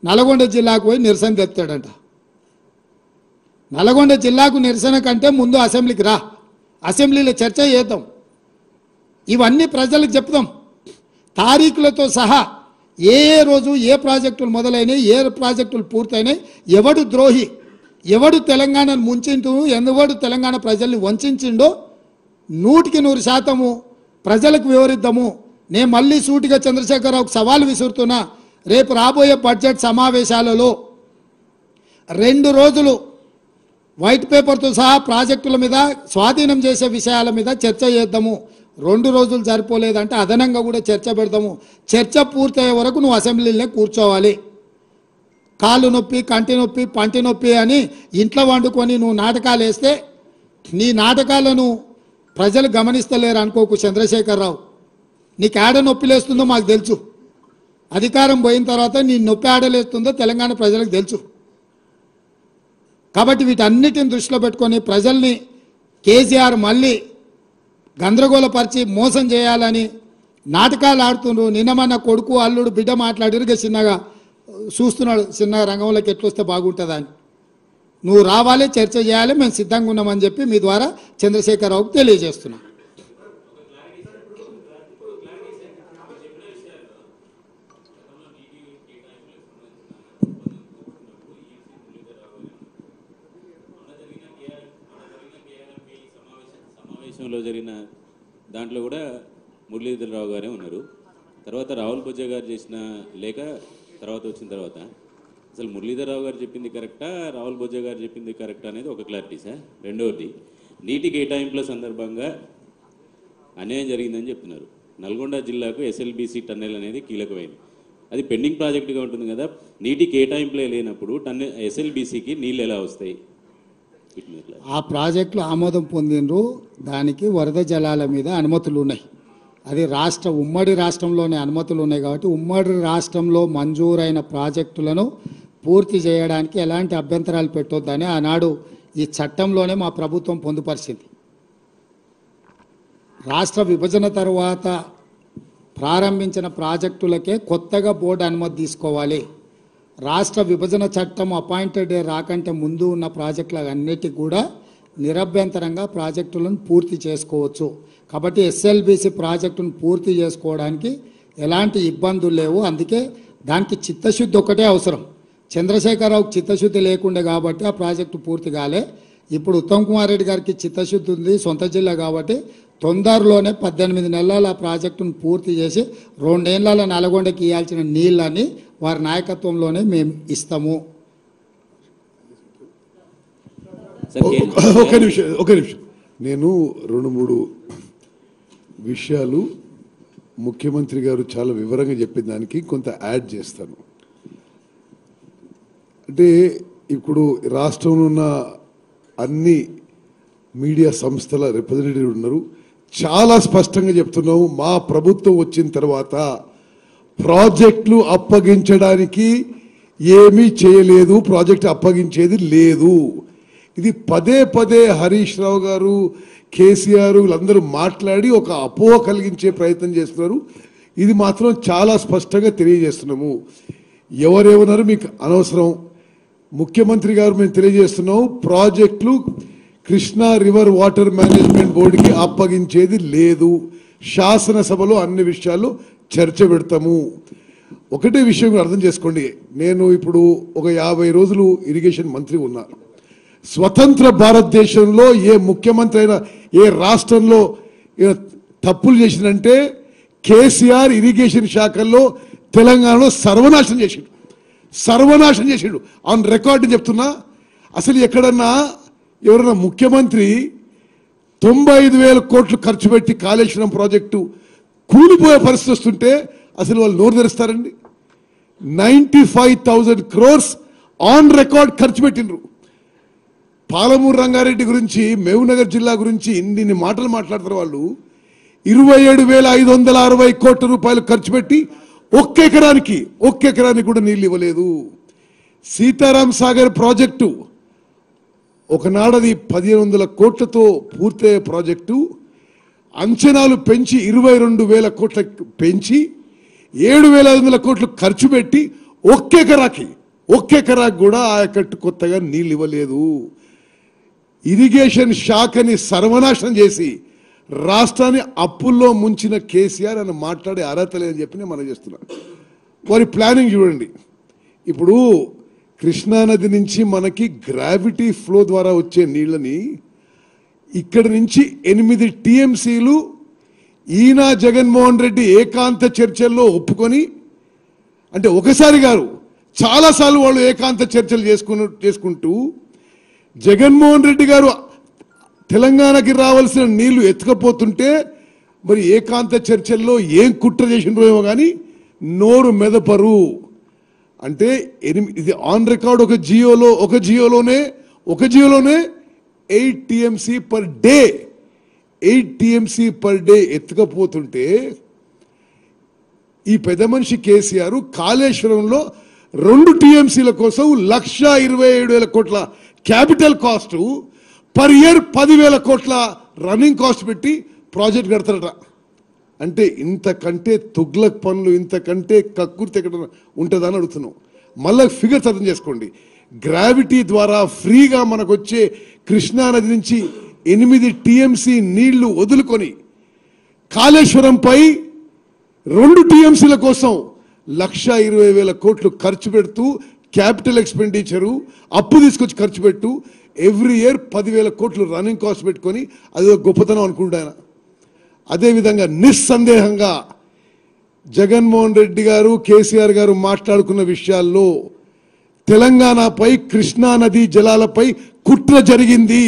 నల్గొండ జిల్లాకు పోయి నిరసన తెస్తాడంట. నల్గొండ జిల్లాకు నిరసన కంటే ముందు అసెంబ్లీకి రా, అసెంబ్లీలో చర్చ చేద్దాం, ఇవన్నీ ప్రజలకు చెప్తాం తారీఖులతో సహా. ఏ రోజు ఏ ప్రాజెక్టులు మొదలైనవి, ఏ ప్రాజెక్టులు పూర్తయినాయి, ఎవడు ద్రోహి, ఎవడు తెలంగాణను ముంచిండు, ఎవడు తెలంగాణ ప్రజల్ని వంచిండో 100% ప్రజలకు వివరిద్దాము. నేను మళ్ళీ సూటిగా చంద్రశేఖరరావుకు సవాల్ విసురుతున్నా. రేపు రాబోయే బడ్జెట్ సమావేశాలలో 2 రోజులు వైట్ పేపర్తో సహా ప్రాజెక్టుల మీద స్వాధీనం చేసే విషయాల మీద చర్చ చేద్దాము. 2 రోజులు సరిపోలేదంటే అదనంగా కూడా చర్చ పెడదాము. చర్చ పూర్తయ్యే వరకు నువ్వు అసెంబ్లీలోనే కూర్చోవాలి. కాళ్ళు నొప్పి, కంటి నొప్పి, పంటి నొప్పి అని ఇంట్లో వండుకొని నువ్వు నాటకాలు వేస్తే నీ నాటకాలను ప్రజలు గమనిస్తలేరు అనుకోకు చంద్రశేఖరరావు. నీకు ఆడ నొప్పి లేస్తుందో మాకు తెలుసు. అధికారం పోయిన తర్వాత నీ నొప్పి ఆడలేస్తుందో తెలంగాణ ప్రజలకు తెలుసు. కాబట్టి వీటన్నిటిని దృష్టిలో పెట్టుకొని ప్రజల్ని కేసీఆర్ మళ్ళీ గందరగోళపరిచి మోసం చేయాలని నాటకాలు ఆడుతుండ్రు. నిన్న మన కొడుకు అల్లుడు బిడ్డ మాట్లాడిరుగా చిన్నగా చూస్తున్నాడు, చిన్నగా రంగంలోకి ఎట్లొస్తే బాగుంటుందా అని. నువ్వు రావాలి, చర్చ చేయాలి, మేము సిద్ధంగా ఉన్నామని చెప్పి మీ ద్వారా చంద్రశేఖరరావుకు తెలియజేస్తున్నాం. సమావేశంలో జరిగిన దాంట్లో కూడా మురళీధరరావు గారే ఉన్నారు. తర్వాత రాహుల్ బొజ్జా గారు చేసిన లేఖ తర్వాత వచ్చిన తర్వాత అసలు మురళీధరరావు గారు చెప్పింది కరెక్టా, రాహుల్ బొజ్జా గారు చెప్పింది కరెక్టా అనేది ఒక క్లారిటీ సార్. రెండవది, నీటి కేటాయింపుల సందర్భంగా అన్యాయం జరిగిందని చెప్తున్నారు. నల్గొండ జిల్లాకు ఎస్ఎల్బిసి టన్నెల్ అనేది కీలకమైంది. అది పెండింగ్ ప్రాజెక్టుగా ఉంటుంది కదా, నీటి కేటాయింపులే లేనప్పుడు ఎస్ఎల్బిసికి నీళ్ళు ఎలా వస్తాయి? ఆ ప్రాజెక్టులు ఆమోదం పొందినరు, దానికి వరద జలాల మీద అనుమతులు ఉన్నాయి. అది ఉమ్మడి రాష్ట్రంలోనే అనుమతులు ఉన్నాయి కాబట్టి ఉమ్మడి రాష్ట్రంలో మంజూరైన ప్రాజెక్టులను పూర్తి చేయడానికి ఎలాంటి అభ్యంతరాలు పెట్టొద్దని ఆనాడు ఈ చట్టంలోనే మా ప్రభుత్వం పొందుపరిచింది. రాష్ట్ర విభజన తర్వాత ప్రారంభించిన ప్రాజెక్టులకే కొత్తగా బోర్డు అనుమతి తీసుకోవాలి. రాష్ట్ర విభజన చట్టం అపాయింటెడ్ డే రాకంటే ముందు ఉన్న ప్రాజెక్టుల అన్నిటికీ కూడా నిరభ్యంతరంగా ప్రాజెక్టులను పూర్తి చేసుకోవచ్చు. కాబట్టి ఎస్ఎల్బిసి ప్రాజెక్టును పూర్తి చేసుకోవడానికి ఎలాంటి ఇబ్బందులు లేవు. అందుకే దానికి చిత్తశుద్ధి ఒకటే అవసరం. చంద్రశేఖరరావుకి చిత్తశుద్ధి లేకుండే కాబట్టి ఆ ప్రాజెక్టు పూర్తి కాలే. ఇప్పుడు ఉత్తమ్ కుమార్ రెడ్డి గారికి చిత్తశుద్ధి ఉంది, సొంత జిల్లా కాబట్టి తొందరలోనే 18 నెలల ఆ ప్రాజెక్టును పూర్తి చేసి 2 ఏళ్ల నల్గొండకి ఇవ్వాల్సిన నీళ్ళని వారి నాయకత్వంలోనే మేము ఇస్తాము. ఒక నిమిషం నేను 2-3 విషయాలు ముఖ్యమంత్రి గారు చాలా వివరంగా చెప్పిన దానికి కొంత యాడ్ చేస్తాను. అంటే ఇప్పుడు రాష్ట్రంలో ఉన్న అన్ని మీడియా సంస్థల రిప్రజెంటేటివ్ ఉన్నారు. చాలా స్పష్టంగా చెప్తున్నాము, మా ప్రభుత్వం వచ్చిన తర్వాత ప్రాజెక్టులు అప్పగించడానికి ఏమీ చేయలేదు, ప్రాజెక్టు అప్పగించేది లేదు. ఇది పదే పదే హరీష్ రావు గారు, కేసీఆర్ వీళ్ళందరూ మాట్లాడి ఒక అపోహ కలిగించే ప్రయత్నం చేస్తున్నారు. ఇది మాత్రం చాలా స్పష్టంగా తెలియజేస్తున్నాము. ఎవరేమన్నారు మీకు అనవసరం. ముఖ్యమంత్రి గారు మేము తెలియజేస్తున్నాం, ప్రాజెక్టులు కృష్ణా రివర్ వాటర్ మేనేజ్మెంట్ బోర్డుకి అప్పగించేది లేదు. శాసనసభలో అన్ని విషయాల్లో చర్చ పెడతాము. ఒకటే విషయం అర్థం చేసుకోండి, నేను ఇప్పుడు ఒక 50 రోజులు ఇరిగేషన్ మంత్రి ఉన్నా. స్వతంత్ర భారతదేశంలో ఏ ముఖ్యమంత్రి అయినా ఏ రాష్ట్రంలో తప్పులు చేసినంటే కేసీఆర్ ఇరిగేషన్ శాఖల్లో తెలంగాణలో సర్వనాశనం చేసిండు. ఆన్ రికార్డు చెప్తున్నా. అసలు ఎక్కడన్నా ఎవరన్నా ముఖ్యమంత్రి 95,000 కోట్లు ఖర్చు పెట్టి కాళేశ్వరం ప్రాజెక్టు కూలిపోయే పరిస్థితి వస్తుంటే అసలు వాళ్ళు నోరు తెరుస్తారండి? 95,000 crores ఆన్ రికార్డ్ ఖర్చు పెట్టినరు. పాలమూరు రంగారెడ్డి గురించి, మహబూబ్నగర్ జిల్లా గురించి ఇన్ని మాటలు మాట్లాడతారు వాళ్ళు. 27,560 కోట్ల రూపాయలు ఖర్చు పెట్టి ఒక్క ఎకరానికి కూడా నీళ్ళు ఇవ్వలేదు. సీతారాం సాగర్ ప్రాజెక్టు ఒకనాడది 1,500 కోట్లతో పూర్తయ్యే ప్రాజెక్టు అంచనాలు పెంచి 22,000 కోట్ల పెంచి 7,500 కోట్లు ఖర్చు పెట్టి ఒక్క ఎకరాకి కూడా ఆయకట్టు కొత్తగా నీళ్ళు ఇవ్వలేదు. ఇరిగేషన్ శాఖని సర్వనాశనం చేసి రాష్ట్రాన్ని అప్పుల్లో ముంచిన కేసీఆర్ అని మాట్లాడే అర్హత లేదని చెప్పి నేను మనం చేస్తున్నాను. వారి ప్లానింగ్ చూడండి. ఇప్పుడు కృష్ణానది నుంచి మనకి గ్రావిటీ ఫ్లో ద్వారా వచ్చే నీళ్ళని ఇక్కడి నుంచి 8 టీఎంసీలు ఈయన జగన్మోహన్ రెడ్డి ఏకాంత చర్చల్లో ఒప్పుకొని, అంటే ఒకసారి గారు చాలాసార్లు వాళ్ళు ఏకాంత చర్చలు చేసుకుంటూ జగన్మోహన్ రెడ్డి గారు తెలంగాణకి రావాల్సిన నీళ్లు ఎత్తుకపోతుంటే మరి ఏకాంత చర్చల్లో ఏం కుట్ర చేసినో కానీ నోరు మెదపరు. అంటే ఇది ఆన్ రికార్డ్. ఒక జియోలోనే 8 టీఎంసీ పర్ డే ఎత్తుకపోతుంటే ఈ పెద్ద మనిషి కేసీఆర్ కాళేశ్వరంలో 2 టీఎంసీల కోసం 1,27,000 కోట్ల క్యాపిటల్ కాస్ట్, పర్ ఇయర్ 10,000 కోట్ల రన్నింగ్ కాస్ట్ పెట్టి ప్రాజెక్ట్ కడతారట. అంటే ఇంతకంటే తుగ్లక్ పనులు, ఇంతకంటే కక్కుర్తి ఎక్కడ ఉంటుందని అడుగుతున్నాం. మళ్ళీ ఫిగర్స్ అర్థం చేసుకోండి. గ్రావిటీ ద్వారా ఫ్రీగా మనకు వచ్చే కృష్ణానది నుంచి 8 టీఎంసీ నీళ్లు వదులుకొని కాళేశ్వరంపై 2 టీఎంసీల కోసం 1,20,000 కోట్లు ఖర్చు పెడుతూ క్యాపిటల్ ఎక్స్పెండిచరు అప్పు తీసుకొచ్చి ఖర్చు పెట్టు ఎవ్రీ ఇయర్ 10,000 కోట్లు రన్నింగ్ కాస్ట్ పెట్టుకొని అది గొప్పతనం అనుకుంటాను. అదేవిధంగా నిస్సందేహంగా జగన్మోహన్ రెడ్డి గారు, కేసీఆర్ గారు మాట్లాడుకున్న విషయాల్లో తెలంగాణపై, కృష్ణా నదీ జలాలపై కుట్ర జరిగింది.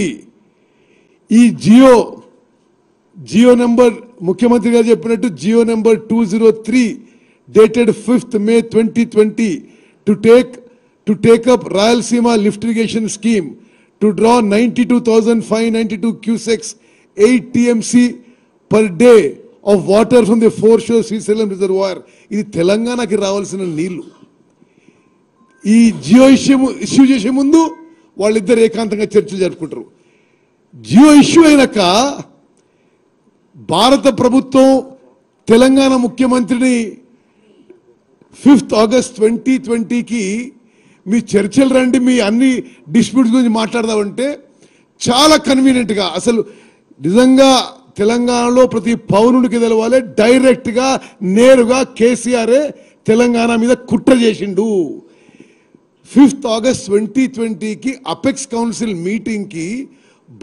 ఈ జియో నెంబర్ ముఖ్యమంత్రి గారు చెప్పినట్టు G O number 203 dated 5th May 2020 to take up Rayalaseema lift irrigation scheme to draw 92,592 cusecs 8 TMC per day of water from the foreshore Srisailam reservoir. ఇది తెలంగాణకి రావాల్సిన నీళ్లు. ఈ జియో ఇష్యూ చేసే ముందు వాళ్ళిద్దరు ఏకాంతంగా చర్చలు జరుపుకుంటారు. జియో ఇష్యూ అయినాక భారత ప్రభుత్వం తెలంగాణ ముఖ్యమంత్రిని 5th August 2020కి మీ చర్చలు రండి, మీ అన్ని డిస్ప్యూట్స్ గురించి మాట్లాడదామంటే చాలా కన్వీనియంట్గా, అసలు నిజంగా తెలంగాణలో ప్రతి పౌరునికి తెలవాలి, డైరెక్ట్గా నేరుగా కేసీఆరే తెలంగాణ మీద కుట్ర చేసిండు. 5th August 2020కి అపెక్స్ కౌన్సిల్ మీటింగ్కి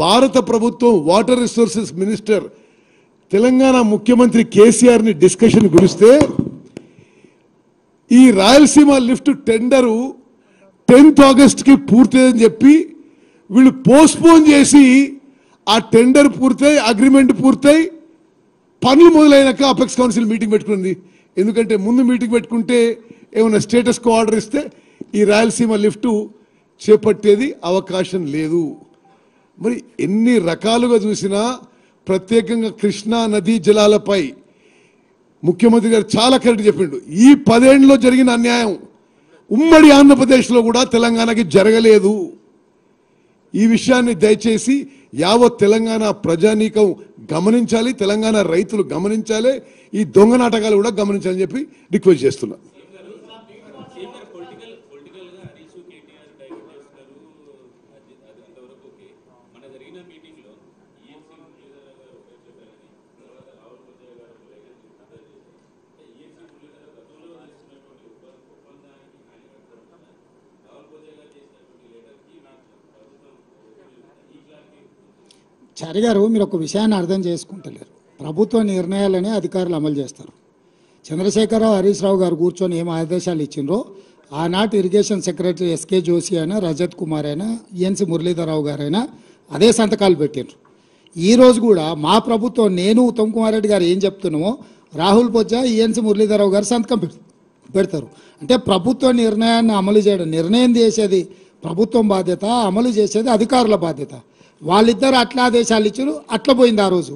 భారత ప్రభుత్వం వాటర్ రిసోర్సెస్ మినిస్టర్ తెలంగాణ ముఖ్యమంత్రి కేసీఆర్ని డిస్కషన్ పిలిస్తే ఈ రాయలసీమ లిఫ్ట్ టెండరు 10th ఆగస్ట్కి పూర్తయిందని చెప్పి వీళ్ళు పోస్ట్పోన్ చేసి ఆ టెండర్ పూర్తయి అగ్రిమెంట్ పూర్తయి పనులు మొదలైనాక అపెక్స్ కౌన్సిల్ మీటింగ్ పెట్టుకుంది. ఎందుకంటే ముందు మీటింగ్ పెట్టుకుంటే ఏమైనా స్టేటస్ కో ఆర్డర్ ఇస్తే ఈ రాయలసీమ లిఫ్ట్ చేపట్టేది అవకాశం లేదు. మరి ఎన్ని రకాలుగా చూసినా ప్రత్యేకంగా కృష్ణా నదీ జలాలపై ముఖ్యమంత్రి గారు చాలా కరెక్ట్ చెప్పిండు. ఈ 10 ఏళ్ళలో జరిగిన అన్యాయం ఉమ్మడి ఆంధ్రప్రదేశ్లో కూడా తెలంగాణకి జరగలేదు. ఈ విషయాన్ని దయచేసి యావత్ తెలంగాణ ప్రజానీకం గమనించాలి, తెలంగాణ రైతులు గమనించాలి, ఈ దొంగ నాటకాలు కూడా గమనించాలని చెప్పి రిక్వెస్ట్ చేస్తున్నా. చారి గారు, మీరు ఒక విషయాన్ని అర్థం చేసుకుంటలేరు. ప్రభుత్వ నిర్ణయాలని అధికారులు అమలు చేస్తారు. చంద్రశేఖరరావు, హరీష్ రావు గారు కూర్చొని ఏం ఆదేశాలు ఇచ్చిండ్రో ఆనాటి ఇరిగేషన్ సెక్రటరీ ఎస్కే జోషి అయినా, రజత్ కుమార్ అయినా, ఈఎన్సి మురళీధరరావు గారైనా అదే సంతకాలు పెట్టిండ్రు. ఈరోజు కూడా మా ప్రభుత్వం, నేను ఉత్తమ్ కుమార్ రెడ్డి గారు ఏం చెప్తున్నామో రాహుల్ బొజ్జా, ఈఎన్సి మురళీధరరావు గారు సంతకం పెడతారు. అంటే ప్రభుత్వ నిర్ణయాన్ని అమలు చేయడం, నిర్ణయం చేసేది ప్రభుత్వం బాధ్యత, అమలు చేసేది అధికారుల బాధ్యత. వాళ్ళిద్దరు అట్లా ఆదేశాలు ఇచ్చారు, అట్లా పోయింది. ఆ రోజు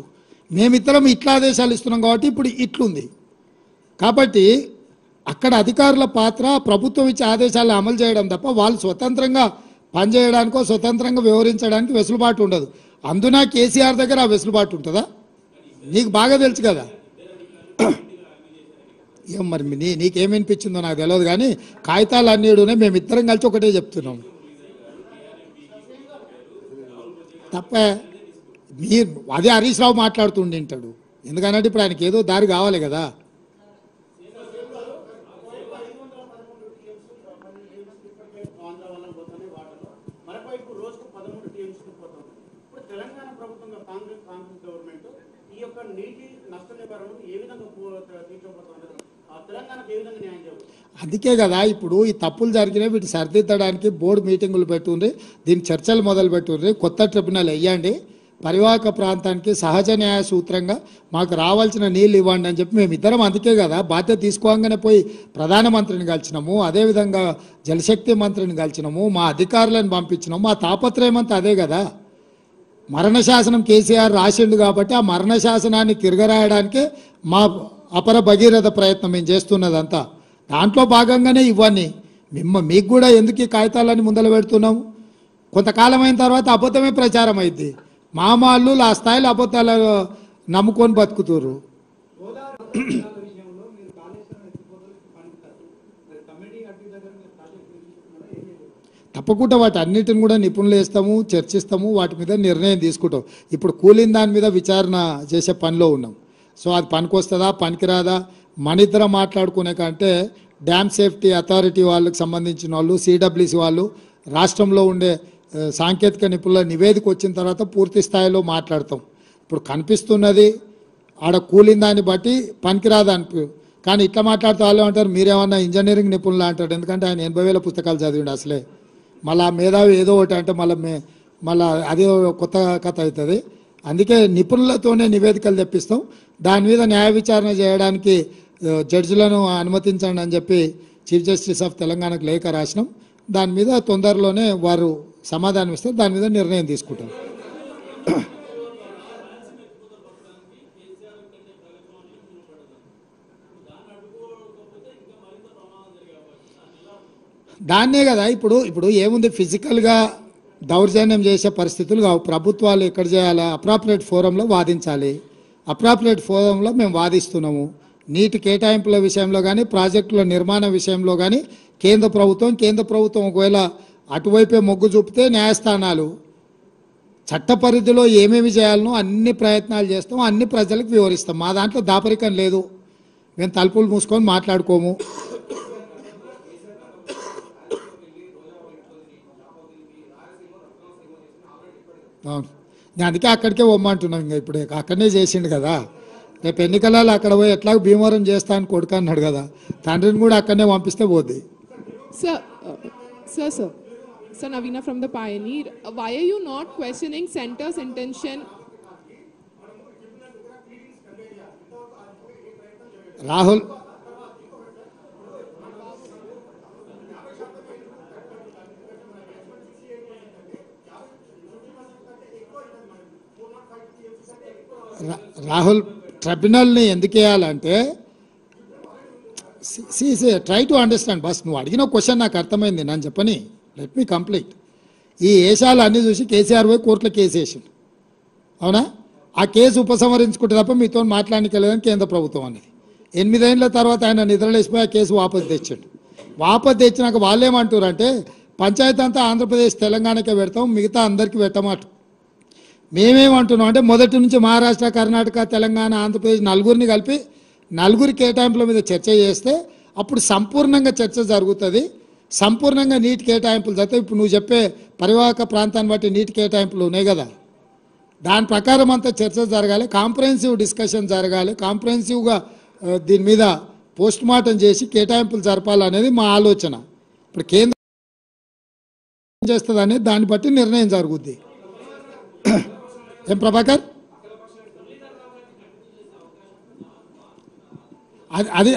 మేమిద్దరం ఇట్లా ఆదేశాలు ఇస్తున్నాం కాబట్టి ఇప్పుడు ఇట్లుంది. కాబట్టి అక్కడ అధికారుల పాత్ర ప్రభుత్వం ఇచ్చే ఆదేశాలను అమలు చేయడం తప్ప వాళ్ళు స్వతంత్రంగా పనిచేయడానికో స్వతంత్రంగా వ్యవహరించడానికి వెసులుబాటు ఉండదు. అందున కేసీఆర్ దగ్గర ఆ వెసులుబాటు ఉంటుందా? నీకు బాగా తెలుసు కదా. ఏం మరి నీకేమనిపించిందో నాకు తెలియదు, కానీ కాగితాలు అన్నిడునే మేమిద్దరం కలిసి ఒకటే చెప్తున్నాం. తప్ప మీరు అదే హరీష్ రావు మాట్లాడుతుండింటాడు. ఎందుకనంటే ఇప్పుడు ఆయనకి ఏదో దారి కావాలి కదా. అందుకే కదా ఇప్పుడు ఈ తప్పులు జరిగినాయి, వీటి సరిదిద్దడానికి బోర్డు మీటింగులు పెట్టుండ్రి, దీని చర్చలు మొదలు పెట్టుండ్రి, కొత్త ట్రిబ్యునల్ వేయండి, పరివాహక ప్రాంతానికి సహజ న్యాయ సూత్రంగా మాకు రావాల్సిన నీళ్ళు ఇవ్వండి అని చెప్పి మేమిద్దరం అందుకే కదా బాధ్యత తీసుకోగానే పోయి ప్రధానమంత్రిని కలిసినాము, అదేవిధంగా జలశక్తి మంత్రిని కలిసినాము, మా అధికారులను పంపించినాము. మా తాపత్రయం అంతా అదే కదా. మరణ శాసనం కేసీఆర్ రాసిండు కాబట్టి ఆ మరణ శాసనాన్ని తిరగరాయడానికే మా అపర భగీరథ ప్రయత్నం మేము చేస్తున్నదంతా. దాంట్లో భాగంగానే ఇవన్నీ మీకు కూడా ఎందుకు ఈ కాగితాలన్నీ ముందర పెడుతున్నాము. కొంతకాలం అయిన తర్వాత అబద్ధమే ప్రచారం అయింది. మామాళ్ళు ఆ స్థాయిలో అబద్ధాలు నమ్ముకొని బతుకుతున్నారు. తప్పకుండా వాటి అన్నిటిని కూడా నిపుణులు వేస్తాము, చర్చిస్తాము, వాటి మీద నిర్ణయం తీసుకుంటాం. ఇప్పుడు కూలిన దాని మీద విచారణ చేసే పనిలో ఉన్నాం. సో అది పనికొస్తుందా పనికిరాదా మన ఇద్దరం మాట్లాడుకునే కంటే డ్యామ్ సేఫ్టీ అథారిటీ వాళ్ళకి సంబంధించిన వాళ్ళు, సిడబ్ల్యూసి వాళ్ళు, రాష్ట్రంలో ఉండే సాంకేతిక నిపుణుల నివేదిక వచ్చిన తర్వాత పూర్తి స్థాయిలో మాట్లాడతాం. ఇప్పుడు కనిపిస్తున్నది ఆడ కూలిన దాన్ని బట్టి పనికిరాదా అనిపి, కానీ ఇట్లా మాట్లాడుతూ వాళ్ళు అంటారు మీరేమన్నా ఇంజనీరింగ్ నిపుణులు అంటారు. ఎందుకంటే ఆయన 80,000 పుస్తకాలు చదివిండు అసలే. మళ్ళీ మేధావి ఏదో ఒకటి అంటే మళ్ళీ అదే కొత్త కథ అవుతుంది. అందుకే నిపుణులతోనే నివేదికలు తెప్పిస్తాం. దాని మీద న్యాయ విచారణ చేయడానికి జడ్జిలను అనుమతించండి అని చెప్పి చీఫ్ జస్టిస్ ఆఫ్ తెలంగాణకు లేఖ రాసినాం. దాని మీద తొందరలోనే వారు సమాధానం ఇస్తారు, దాని మీద నిర్ణయం తీసుకుంటాం. దాన్నే కదా ఇప్పుడు ఏముంది, ఫిజికల్గా దౌర్జన్యం చేసే పరిస్థితులు కావు. ప్రభుత్వాలు ఎక్కడ చేయాలా, అప్రాప్రియేట్ ఫోరంలో వాదించాలి. అప్రాప్రియేట్ ఫోరంలో మేము వాదిస్తున్నాము. నీటి కేటాయింపుల విషయంలో కానీ, ప్రాజెక్టుల నిర్మాణ విషయంలో కానీ కేంద్ర ప్రభుత్వం ఒకవేళ అటువైపే మొగ్గు చూపితే న్యాయస్థానాలు చట్ట పరిధిలో ఏమేమి చేయాలనో అన్ని ప్రయత్నాలు చేస్తాం, అన్ని ప్రజలకు వివరిస్తాం. మా దాంట్లో దాపరికం లేదు, మేము తలుపులు మూసుకొని మాట్లాడుకోము. అవును, నేను అందుకే అక్కడికే పొమ్మంటున్నాం. ఇంకా ఇప్పుడు అక్కడనే చేసిండు కదా. రేపు ఎన్నికలలో అక్కడ పోయి ఎట్లా భీమవరం చేస్తా అని కొడుకు అన్నాడు కదా, తండ్రిని కూడా అక్కడనే పంపిస్తే పోద్ది. Sir Navina from the Pioneer, why are you not questioning center's intention? Rahul Rahul ట్రిబ్యునల్ని ఎందుకు వేయాలంటే ట్రై టు అండర్స్టాండ్ బస్. నువ్వు అడిగిన క్వశ్చన్ నాకు అర్థమైంది, నన్ను చెప్పని లెట్ మీ కంప్లీట్. ఈ ఏషాలు అన్నీ చూసి కేసీఆర్ పోయి కోర్టులో కేసు వేసిండు, అవునా? ఆ కేసు ఉపసంహరించుకుంటే తప్ప మీతో మాట్లాడనికెళ్ళదని కేంద్ర ప్రభుత్వం అనేది. 8 ఏళ్ళ తర్వాత ఆయన నిద్రలేసిపోయి ఆ కేసు వాపసు తెచ్చాడు. వాపసు తెచ్చినాక వాళ్ళేమంటారు అంటే పంచాయతీ అంతా ఆంధ్రప్రదేశ్ తెలంగాణకే పెడతాం, మిగతా అందరికీ పెట్టమాట. మేమేమంటున్నాం అంటే మొదటి నుంచి మహారాష్ట్ర, కర్ణాటక, తెలంగాణ, ఆంధ్రప్రదేశ్ నలుగురిని కలిపి నలుగురి కేటాయింపుల మీద చర్చ చేస్తే అప్పుడు సంపూర్ణంగా చర్చ జరుగుతుంది, సంపూర్ణంగా నీటి కేటాయింపులు జరుగుతాయి. ఇప్పుడు నువ్వు చెప్పే పరివాహక ప్రాంతాన్ని బట్టి నీటి కేటాయింపులు ఉన్నాయి కదా, దాని ప్రకారం అంతా చర్చ జరగాలి, కాంప్రహెన్సివ్ డిస్కషన్ జరగాలి, కాంప్రహెన్సివ్గా దీని మీద పోస్ట్ మార్టం చేసి కేటాయింపులు జరపాలనేది మా ఆలోచన. ఇప్పుడు కేంద్రం ఏం చేస్తుంది అనేది దాన్ని బట్టి నిర్ణయం జరుగుద్ది. ఏం ప్రభాకర్,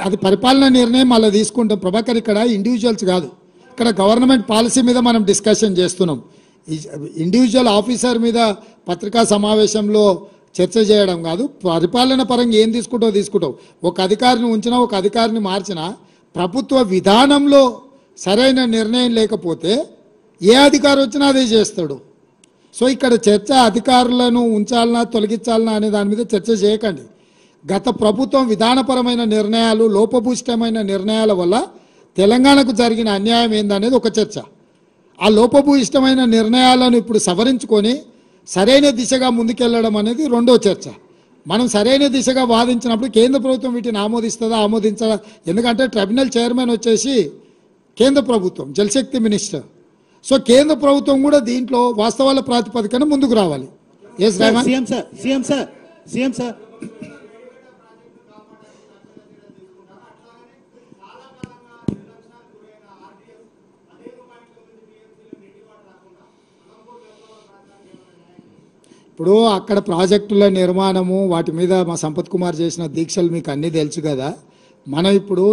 అది పరిపాలన నిర్ణయం అలా తీసుకుంటాం ప్రభాకర్. ఇక్కడ ఇండివిజువల్స్ కాదు, ఇక్కడ గవర్నమెంట్ పాలసీ మీద మనం డిస్కషన్ చేస్తున్నాం. ఇండివిజువల్ ఆఫీసర్ మీద పత్రికా సమావేశంలో చర్చ చేయడం కాదు. పరిపాలన పరంగా ఏం తీసుకుంటావు. ఒక అధికారిని ఉంచినా ఒక అధికారిని మార్చినా ప్రభుత్వ విధానంలో సరైన నిర్ణయం లేకపోతే ఏ అధికారి వచ్చినా అదే చేస్తాడు. సో ఇక్కడ చర్చ అధికారులను ఉంచాలనా తొలగించాలనా అనే దాని మీద చర్చ చేయకండి. గత ప్రభుత్వం విధానపరమైన నిర్ణయాలు, లోపభూయిష్టమైన నిర్ణయాల వల్ల తెలంగాణకు జరిగిన అన్యాయం ఏందనేది ఒక చర్చ. ఆ లోపభూయిష్టమైన నిర్ణయాలను ఇప్పుడు సవరించుకొని సరైన దిశగా ముందుకెళ్లడం అనేది రెండో చర్చ. మనం సరైన దిశగా వాదించినప్పుడు కేంద్ర ప్రభుత్వం వీటిని ఆమోదిస్తుందా ఆమోదించదా, ఎందుకంటే ట్రిబ్యునల్ చైర్మన్ వచ్చేసి కేంద్ర ప్రభుత్వం, జలశక్తి మినిస్టర్. సో కేంద్ర ప్రభుత్వం కూడా దీంట్లో వాస్తవాల ప్రాతిపదికన ముందుకు రావాలి. ఎస్ రేవంత్ సీఎం సార్ ఇప్పుడు అక్కడ ప్రాజెక్టుల నిర్మాణము వాటి మీద మా సంపత్ కుమార్ చేసిన దీక్షలు మీకు అన్నీ తెలుసు కదా. మనం ఇప్పుడు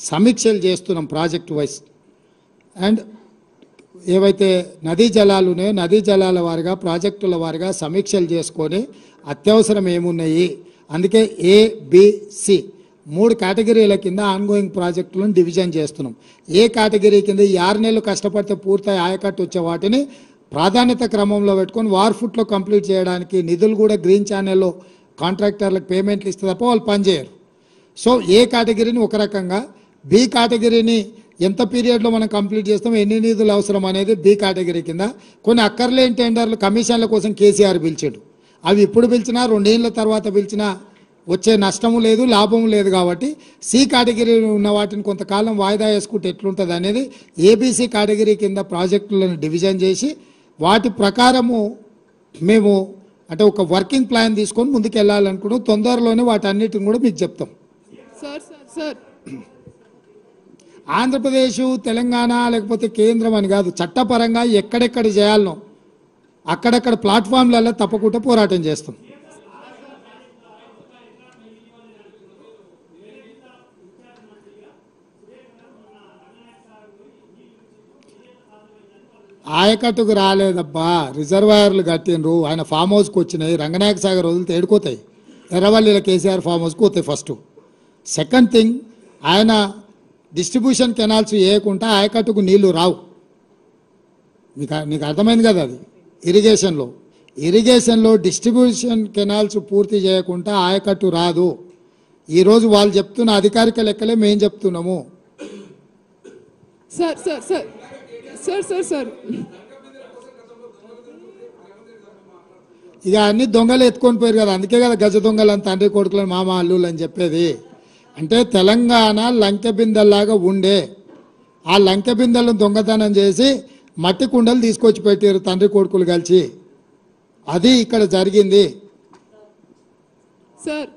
సమీక్షలు చేస్తున్నాం ప్రాజెక్ట్ వైజ్. అండ్ ఏవైతే నదీ జలాలు ఉన్నాయో నదీ జలాల వారిగా ప్రాజెక్టుల వారిగా సమీక్షలు చేసుకొని అత్యవసరం ఏమున్నాయి, అందుకే ABC 3 కేటగిరీల కింద ఆన్గోయింగ్ ప్రాజెక్టులను డివిజన్ చేస్తున్నాం. ఏ కేటగిరీ కింద ఈ 6 నెలలు కష్టపడితే పూర్తయి ఆయకట్టు వచ్చే వాటిని ప్రాధాన్యత క్రమంలో పెట్టుకొని వార్ఫుట్లో కంప్లీట్ చేయడానికి నిధులు కూడా గ్రీన్ ఛానల్లో కాంట్రాక్టర్లకు పేమెంట్లు ఇస్తే తప్ప వాళ్ళు పనిచేయరు. సో ఏ కేటగిరీని ఒక రకంగా, బి కేటగిరీని ఎంత పీరియడ్లో మనం కంప్లీట్ చేస్తాం, ఎన్ని నిధులు అవసరం అనేది బి కేటగిరీ కింద. కొన్ని అక్కర్లేని టెండర్లు కమిషన్ల కోసం కేసీఆర్ పిలిచాడు. అవి ఇప్పుడు పిలిచినా 2 ఏళ్ళ తర్వాత పిలిచినా వచ్చే నష్టము లేదు లాభము లేదు. కాబట్టి సి కేటగిరీ ఉన్న వాటిని కొంతకాలం వాయిదా వేసుకుంటే ఎట్లుంటుంది అనేది ABC కేటగిరీ కింద ప్రాజెక్టులను డివిజన్ చేసి వాటి ప్రకారము మేము అంటే ఒక వర్కింగ్ ప్లాన్ తీసుకొని ముందుకు వెళ్ళాలనుకున్నాం. తొందరలోనే వాటన్నిటిని కూడా మీకు చెప్తాం. సార్ ఆంధ్రప్రదేశ్, తెలంగాణ లేకపోతే కేంద్రం అని కాదు, చట్టపరంగా ఎక్కడెక్కడ చేయాలనో అక్కడక్కడ ప్లాట్ఫామ్లలో తప్పకుండా పోరాటం చేస్తాం. ఆయకట్టుకు రాలేదబ్బా, రిజర్వాయర్లు కట్టినరు, ఆయన ఫామ్ హౌస్కి వచ్చినాయి, రంగనాయక సాగర్ వదిలితే ఏడుకోతాయి, ఎర్రవల్లిలో కేసీఆర్ ఫామ్ హౌస్కి పోతాయి ఫస్ట్. సెకండ్ థింగ్, ఆయన డిస్ట్రిబ్యూషన్ కెనాల్స్ వేయకుండా ఆయకట్టుకు నీళ్లు రావు. మీకు అర్థమైంది కదా. అది ఇరిగేషన్లో డిస్ట్రిబ్యూషన్ కెనాల్స్ పూర్తి చేయకుండా ఆయకట్టు రాదు. ఈరోజు వాళ్ళు చెప్తున్న అధికారిక లెక్కలే మేము చెప్తున్నాము. సార్ ఇక అన్ని దొంగలు ఎత్తుకొని పోయారు కదా, అందుకే కదా గజ దొంగలు అని తండ్రి కొడుకులను మామ అల్లులు అని చెప్పేది. అంటే తెలంగాణ లంకె బిందెల్లాగా ఉండే ఆ లంకె బిందెలను దొంగతనం చేసి మట్టి కుండలు తీసుకొచ్చి పెట్టారు తండ్రి కొడుకులు కలిసి. అది ఇక్కడ జరిగింది. సార్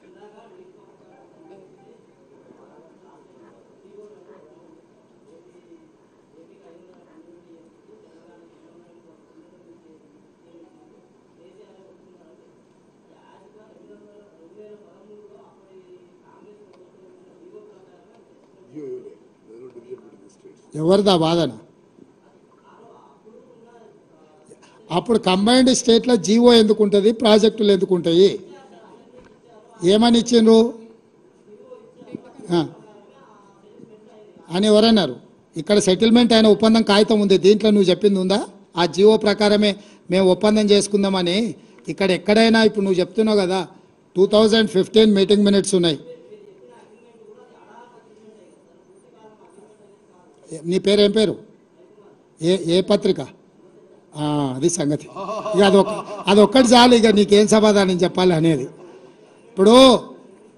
ఎవరిదా వాదన? అప్పుడు కంబైన్డ్ స్టేట్లో జీవో ఎందుకు ఉంటుంది, ప్రాజెక్టులు ఎందుకు ఉంటాయి? ఏమని ఇచ్చిండ్రు అని ఎవరన్నారు? ఇక్కడ సెటిల్మెంట్ అయిన ఒప్పందం కాగితం ఉంది, దీంట్లో నువ్వు చెప్పింది ఉందా? ఆ జీవో ప్రకారమే మేము ఒప్పందం చేసుకుందామని ఇక్కడ ఎక్కడైనా ఇప్పుడు నువ్వు చెప్తున్నావు కదా 2015 మీటింగ్ మినిట్స్ ఉన్నాయి. నీ పేరు ఏం పేరు? ఏ పత్రిక? అది సంగతి. ఇక అదొక్కటి చాలు, ఇక నీకేం సమాధానం చెప్పాలి అనేది. ఇప్పుడు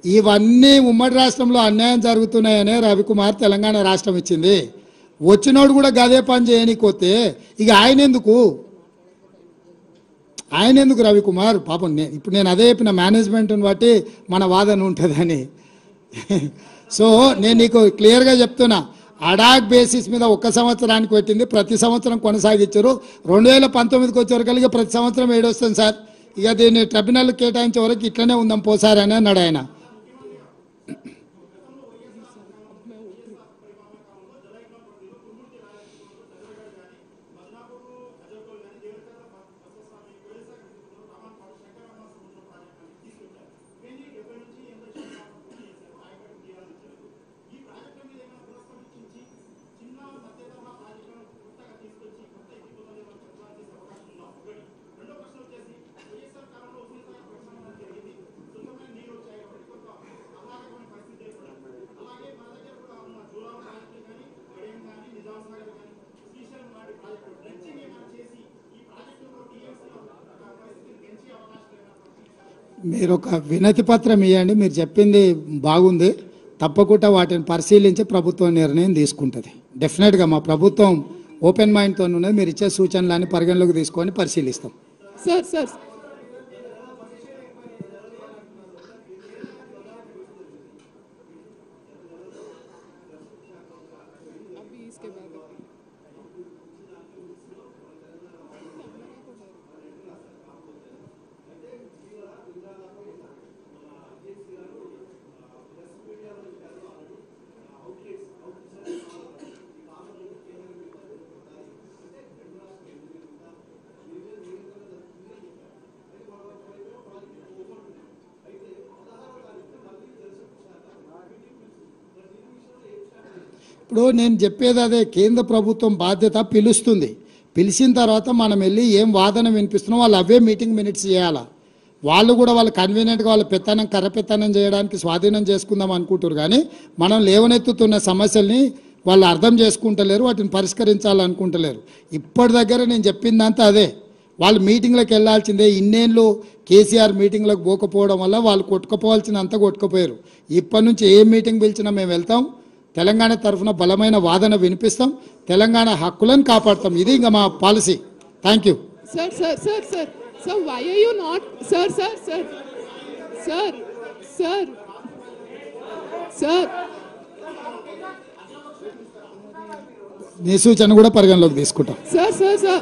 ఇవన్నీ ఉమ్మడి రాష్ట్రంలో అన్యాయం జరుగుతున్నాయనే రవికుమార్ తెలంగాణ రాష్ట్రం ఇచ్చింది. వచ్చినోడు కూడా గదే పని చేయనీకొస్తే ఇక ఆయన ఎందుకు రవికుమార్? పాపం ఇప్పుడు నేను అదే చెప్పిన, మేనేజ్మెంట్ని బట్టి మన వాదన ఉంటుందని. సో నేను నీకు క్లియర్గా చెప్తున్నా, అడాక్ బేసిస్ మీద 1 సంవత్సరానికి పెట్టింది, ప్రతి సంవత్సరం కొనసాగించారు. 2019కి వచ్చేవరకు ప్రతి సంవత్సరం ఏడొస్తుంది సార్, ఇక దీన్ని ట్రిబ్యునల్ కేటాయించే వరకు ఇట్లనే ఉందాం పోసారి అని అన్నాడు ఆయన. మీరు ఒక వినతి పత్రం ఇవ్వండి, మీరు చెప్పింది బాగుంది, తప్పకుండా వాటిని పరిశీలించి ప్రభుత్వం నిర్ణయం తీసుకుంటుంది. డెఫినెట్గా మా ప్రభుత్వం ఓపెన్ మైండ్తో ఉన్నది, మీరు ఇచ్చే సూచనలన్నీ పరిగణలోకి తీసుకొని పరిశీలిస్తాం. సార్ ఇప్పుడు నేను చెప్పేది అదే, కేంద్ర ప్రభుత్వం బాధ్యత పిలుస్తుంది, పిలిచిన తర్వాత మనం వెళ్ళి ఏం వాదన వినిపిస్తున్నాం వాళ్ళు అవే మీటింగ్ మినిట్స్ చేయాలా. వాళ్ళు కూడా వాళ్ళు కన్వీనియంట్గా వాళ్ళ పెత్తనం కర్రపెత్తనం చేయడానికి స్వాధీనం చేసుకుందాం అనుకుంటారు, కానీ మనం లేవనెత్తుతున్న సమస్యల్ని వాళ్ళు అర్థం చేసుకుంటలేరు, వాటిని పరిష్కరించాలనుకుంటలేరు. ఇప్పటి దగ్గర నేను చెప్పిందంతా అదే, వాళ్ళు మీటింగ్లకు వెళ్ళాల్సిందే. ఇన్నేళ్ళు కేసీఆర్ మీటింగ్లకు పోకపోవడం వల్ల వాళ్ళు కొట్టుకుపోవాల్సినంత కొట్టుకుపోయారు. ఇప్పటి నుంచి ఏ మీటింగ్ పిలిచినా మేము వెళ్తాం, తెలంగాణ తరఫున బలమైన వాదన వినిపిస్తాం, తెలంగాణ హక్కులను కాపాడతాం. ఇది ఇంకా మా policy. Thank you. Sir, why are you not, sir, నీ సూచన కూడా పరిగణలోకి తీసుకుంటాం. sir